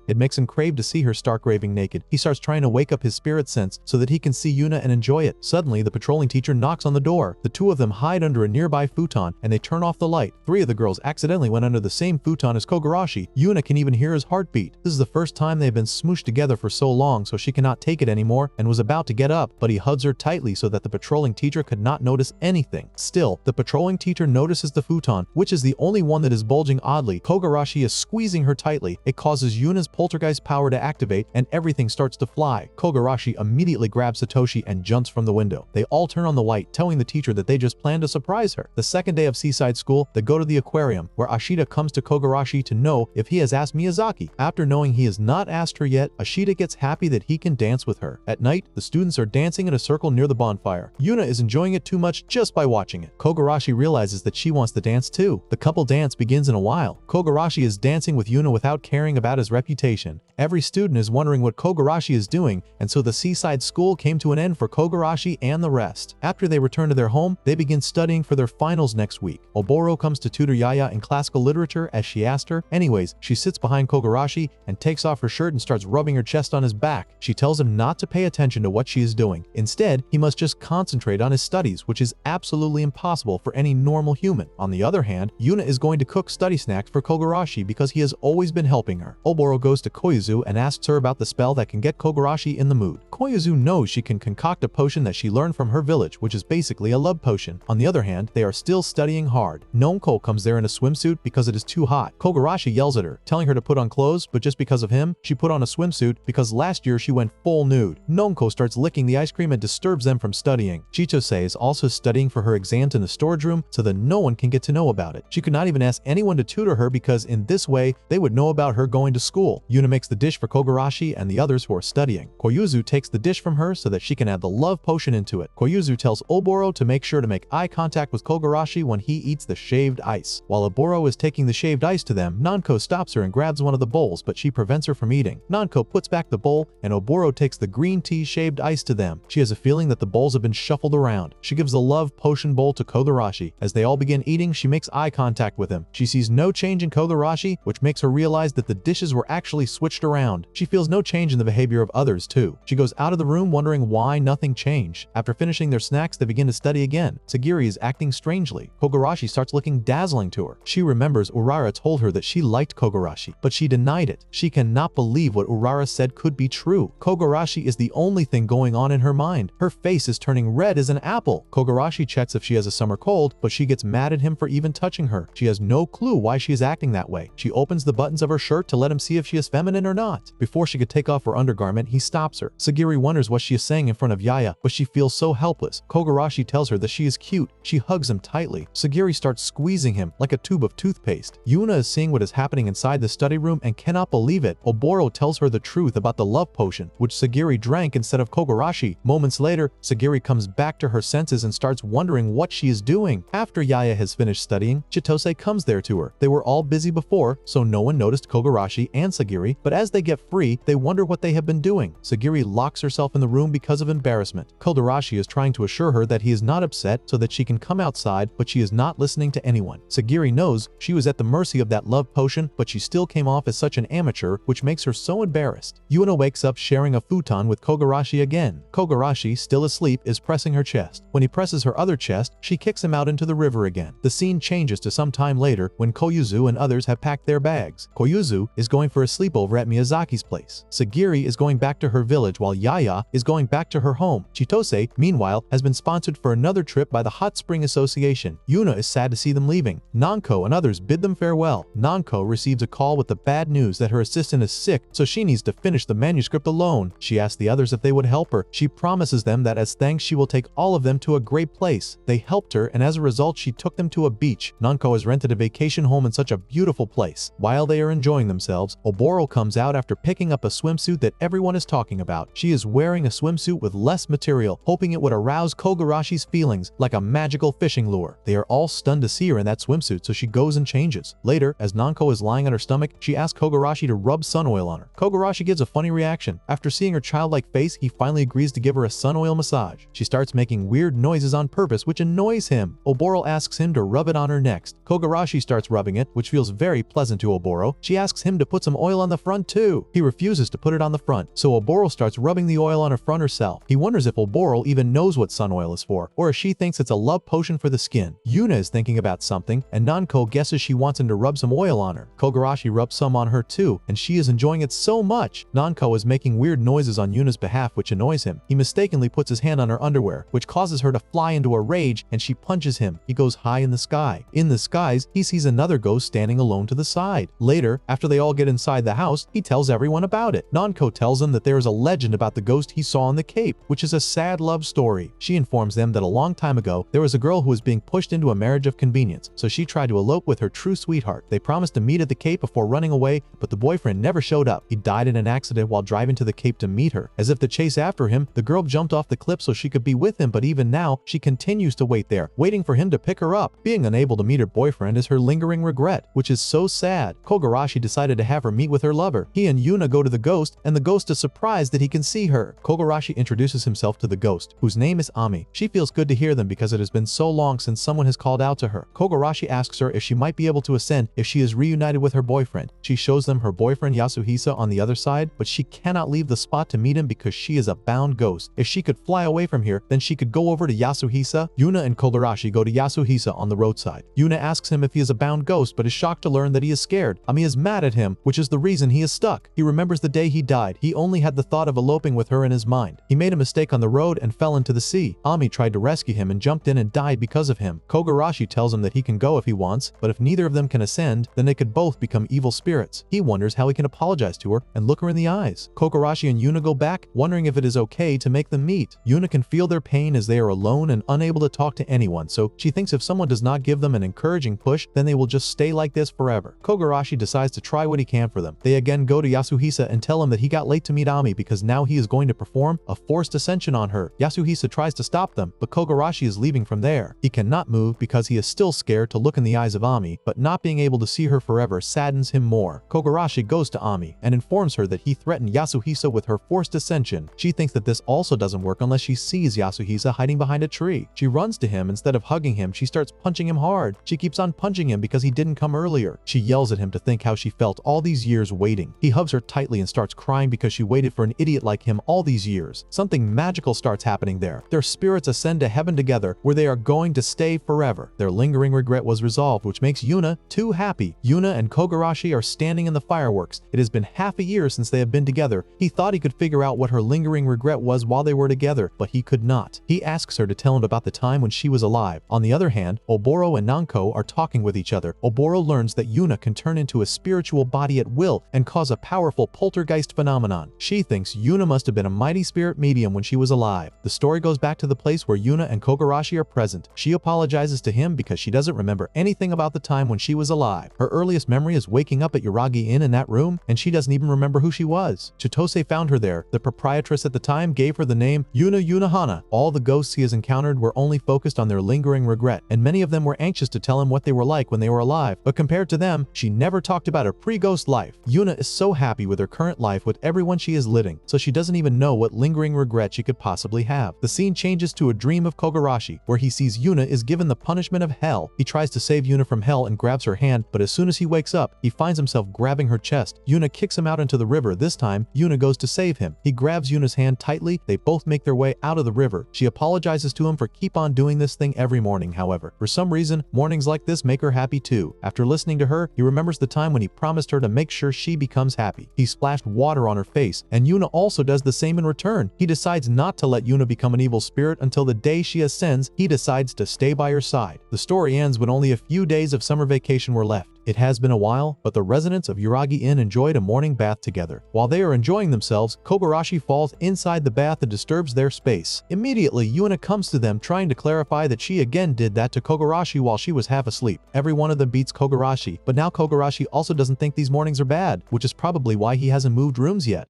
It makes him crave to see her stark raving naked. He starts trying to wake up his spirit sense so that he can see Yuna and enjoy it. Suddenly, the patrolling teacher knocks on the door. The two of them hide under a nearby futon and they turn off the light. Three of the girls accidentally went under the same futon as Kogarashi. Yuna can even hear his heartbeat. This is the first time they've been smooshed together for so long, so she cannot take it anymore and was about to get up, but he hugs her tightly so that the patrolling teacher could not notice anything. Still, the patrolling teacher notices the futon, which is the only one that is bulging oddly. Kogarashi is squeezing her tightly. It causes Yuna's poltergeist power to activate and everything starts to fly. Kogarashi immediately grabs Satoshi and jumps from the window. They all turn on the light, telling the teacher that they just planned to surprise her. The second day of Seaside School, they go to the aquarium, where Ashita comes to Kogarashi to know if he has asked Miyazaki. After knowing he has not asked her yet, Ashita gets happy that he can dance with her. At night, the students are dancing in a circle near the bonfire. Yuna is enjoying it too much just by watching it. Kogarashi realizes that she wants to dance too. The couple dance begins in a while. Kogarashi is dancing with Yuna without caring about his reputation. Every student is wondering what Kogarashi is doing, and so the Seaside School came to an end for Kogarashi and the rest. After they return to their home, they begin studying for their finals next week. Oboro comes to tutor Yaya in classical literature as she asked her. Anyways, she sits behind Kogarashi and takes off her shirt and starts rubbing her chest on his back. She tells him not to pay attention to what she is doing. Instead, he must just concentrate on his studies, which is absolutely impossible for any normal human. On the other hand, Yuna is going to cook study snacks for Kogarashi because he has always been helping her. Oboro goes to Koyuzu and asks her about the spell that can get Kogarashi in the mood. Koyuzu knows she can concoct a potion that she learned from her village, which is basically a love potion. On the other hand, they are still studying hard. Nonko comes there in a swimsuit because it is too hot. Kogarashi yells at her, telling her to put on clothes, but just because of him, she put on a swimsuit because last year she went full nude. Nonko starts licking the ice cream and disturbs them from studying. Chichose is also studying for her exams in the storage room so that no one can get to know about it. She could not even ask anyone to tutor her because in this way, they would know about her going to school. Yuna makes the dish for Kogarashi and the others who are studying. Koyuzu takes the dish from her so that she can add the love potion into it. Koyuzu tells Oboro to make sure to make eye contact with Kogarashi when he eats the shaved ice. While Oboro is taking the shaved ice to them, Nonko stops her and grabs one of the bowls, but she prevents her from eating. Nonko puts back the bowl and Oboro takes the green tea shaved ice to them. She has a feeling that the bowls have been shuffled around. She gives the love potion bowl to Kogarashi. As they all begin eating, she makes eye contact with him. She sees no change in Kogarashi, which makes her realize that the dishes were actually switched around. She feels no change in the behavior of others too. She goes out of the room wondering why nothing changed. After finishing their snacks, they begin to study again. Sagiri is acting strangely. Kogarashi starts looking dazzling to her. She remembers Urara told her that she liked Kogarashi, but she denied it. She cannot believe what Urara said could be true. Kogarashi is the only thing going on in her mind. Her face is turning red as an apple. Kogarashi checks if she has a summer cold, but she gets mad at him for even touching her. She has no clue why she is acting that way. She opens the buttons of her shirt to let him see if she is feminine or not. Before she could take off her undergarment, he stops her. Sagiri wonders what she is saying in front of Yaya, but she feels so helpless. Kogarashi tells her that she is cute. She hugs him tightly. Sagiri starts squeezing him like a tube of toothpaste. Yuna is seeing what is happening inside the study room and cannot believe it. Oboro tells her the truth about the love potion, which Sagiri drank instead of Kogarashi. Moments later, Sagiri comes back to her senses and starts wondering what she is doing. After Yaya has finished studying, Chitose comes there to her. They were all busy before, so no one noticed Kogarashi and Sagiri, but as they get free, they wonder what they have been doing. Sagiri locks herself in the room because of embarrassment. Kogarashi is trying to assure her that he is not upset so that she can come outside, but she is not listening to anyone. Sagiri knows she was at the mercy of that love potion, but she still came off as such an an amateur, which makes her so embarrassed. Yuna wakes up sharing a futon with Kogarashi again. Kogarashi, still asleep, is pressing her chest. When he presses her other chest, she kicks him out into the river again. The scene changes to some time later when Koyuzu and others have packed their bags. Koyuzu is going for a sleepover at Miyazaki's place. Sagiri is going back to her village while Yaya is going back to her home. Chitose, meanwhile, has been sponsored for another trip by the Hot Spring Association. Yuna is sad to see them leaving. Nanko and others bid them farewell. Nanko receives a call with the bad news that her assistant is sick, so she needs to finish the manuscript alone. She asks the others if they would help her. She promises them that as thanks she will take all of them to a great place. They helped her, and as a result she took them to a beach. Nanko has rented a vacation home in such a beautiful place. While they are enjoying themselves, Oboro comes out after picking up a swimsuit that everyone is talking about. She is wearing a swimsuit with less material, hoping it would arouse Kogarashi's feelings like a magical fishing lure. They are all stunned to see her in that swimsuit, so she goes and changes. Later, as Nanko is lying on her stomach, she asks Kogarashi to rub sun oil on her. Kogarashi gives a funny reaction. After seeing her childlike face, he finally agrees to give her a sun oil massage. She starts making weird noises on purpose, which annoys him. Oboro asks him to rub it on her next. Kogarashi starts rubbing it, which feels very pleasant to Oboro. She asks him to put some oil on the front too. He refuses to put it on the front, so Oboro starts rubbing the oil on her front herself. He wonders if Oboro even knows what sun oil is for, or if she thinks it's a love potion for the skin. Yuna is thinking about something, and Nanko guesses she wants him to rub some oil on her. Kogarashi rubs some on her too, and she is enjoying it so much. Nanko is making weird noises on Yuna's behalf, which annoys him. He mistakenly puts his hand on her underwear, which causes her to fly into a rage, and she punches him. He goes high in the sky. In the skies, he sees another ghost standing alone to the side. Later, after they all get inside the house, he tells everyone about it. Nanko tells them that there is a legend about the ghost he saw on the Cape, which is a sad love story. She informs them that a long time ago, there was a girl who was being pushed into a marriage of convenience, so she tried to elope with her true sweetheart. They promised to meet at the Cape before running away, but the boyfriend never showed up. He died in an accident while driving to the Cape to meet her. As if to chase after him, the girl jumped off the cliff so she could be with him, but even now, she continues to wait there, waiting for him to pick her up. Being unable to meet her boyfriend is her lingering regret, which is so sad. Kogarashi decided to have her meet with her lover. He and Yuna go to the ghost, and the ghost is surprised that he can see her. Kogarashi introduces himself to the ghost, whose name is Ami. She feels good to hear them because it has been so long since someone has called out to her. Kogarashi asks her if she might be able to ascend if she is reunited with her boyfriend. She shows them her boyfriend Yasuhisa on the other side, but she cannot leave the spot to meet him because she is a bound ghost. If she could fly away from here, then she could go over to Yasuhisa. Yuna and Kogarashi go to Yasuhisa on the roadside. Yuna asks him if he is a bound ghost, but is shocked to learn that he is scared. Ami is mad at him, which is the reason he is stuck. He remembers the day he died. He only had the thought of eloping with her in his mind. He made a mistake on the road and fell into the sea. Ami tried to rescue him and jumped in and died because of him. Kogarashi tells him that he can go if he wants, but if neither of them can ascend, then they could both become evil spirits. He wonders how he can apologize to her and look her in the eyes. Kogarashi and Yuna go back, wondering if it is okay to make them meet. Yuna can feel their pain as they are alone and unable to talk to anyone, so she thinks if someone does not give them an encouraging push, then they will just stay like this forever. Kogarashi decides to try what he can for them. They again go to Yasuhisa and tell him that he got late to meet Ami because now he is going to perform a forced ascension on her. Yasuhisa tries to stop them, but Kogarashi is leaving from there. He cannot move because he is still scared to look in the eyes of Ami, but not being able to see her forever saddens him more. Kogarashi goes to Ami and informs her that he threatened Yasuhisa with her forced ascension. She thinks that this also doesn't work unless she sees Yasuhisa hiding behind a tree. She runs to him. Instead of hugging him, she starts punching him hard. She keeps on punching him because he didn't come earlier. She yells at him to think how she felt all these years waiting. He hugs her tightly and starts crying because she waited for an idiot like him all these years. Something magical starts happening there. Their spirits ascend to heaven together, where they are going to stay forever. Their lingering regret was resolved, which makes Yuna too happy. Yuna and Kogarashi are standing in the fireworks. It has been half a year since they have been together. He thought he could figure out what her lingering regret was while they were together, but he could not. He asks her to tell him about the time when she was alive. On the other hand, Oboro and Nanko are talking with each other. Oboro learns that Yuna can turn into a spiritual body at will and cause a powerful poltergeist phenomenon. She thinks Yuna must have been a mighty spirit medium when she was alive. The story goes back to the place where Yuna and Kogarashi are present. She apologizes to him because she doesn't remember anything about the time when she was alive. Her earliest memory is waking up at Yuragi Inn in that room, and she doesn't even remember who she was. Chitose found her there. The proprietress at the time gave her the name Yuna Yunahana. All the ghosts he has encountered were only focused on their lingering regret, and many of them were anxious to tell him what they were like when they were alive, but compared to them, she never talked about her pre-ghost life. Yuna is so happy with her current life with everyone she is living, so she doesn't even know what lingering regret she could possibly have. The scene changes to a dream of Kogarashi, where he sees Yuna is given the punishment of hell. He tries to save Yuna from hell and grabs her hand, but as soon as he wakes up, he finds himself grabbed grabbing her chest. Yuna kicks him out into the river. This time, Yuna goes to save him. He grabs Yuna's hand tightly. They both make their way out of the river. She apologizes to him for keep on doing this thing every morning, however. For some reason, mornings like this make her happy too. After listening to her, he remembers the time when he promised her to make sure she becomes happy. He splashed water on her face, and Yuna also does the same in return. He decides not to let Yuna become an evil spirit until the day she ascends. He decides to stay by her side. The story ends when only a few days of summer vacation were left. It has been a while, but the residents of Yuragi Inn enjoyed a morning bath together. While they are enjoying themselves, Kogarashi falls inside the bath and disturbs their space. Immediately, Yuna comes to them trying to clarify that she again did that to Kogarashi while she was half asleep. Every one of them beats Kogarashi, but now Kogarashi also doesn't think these mornings are bad, which is probably why he hasn't moved rooms yet.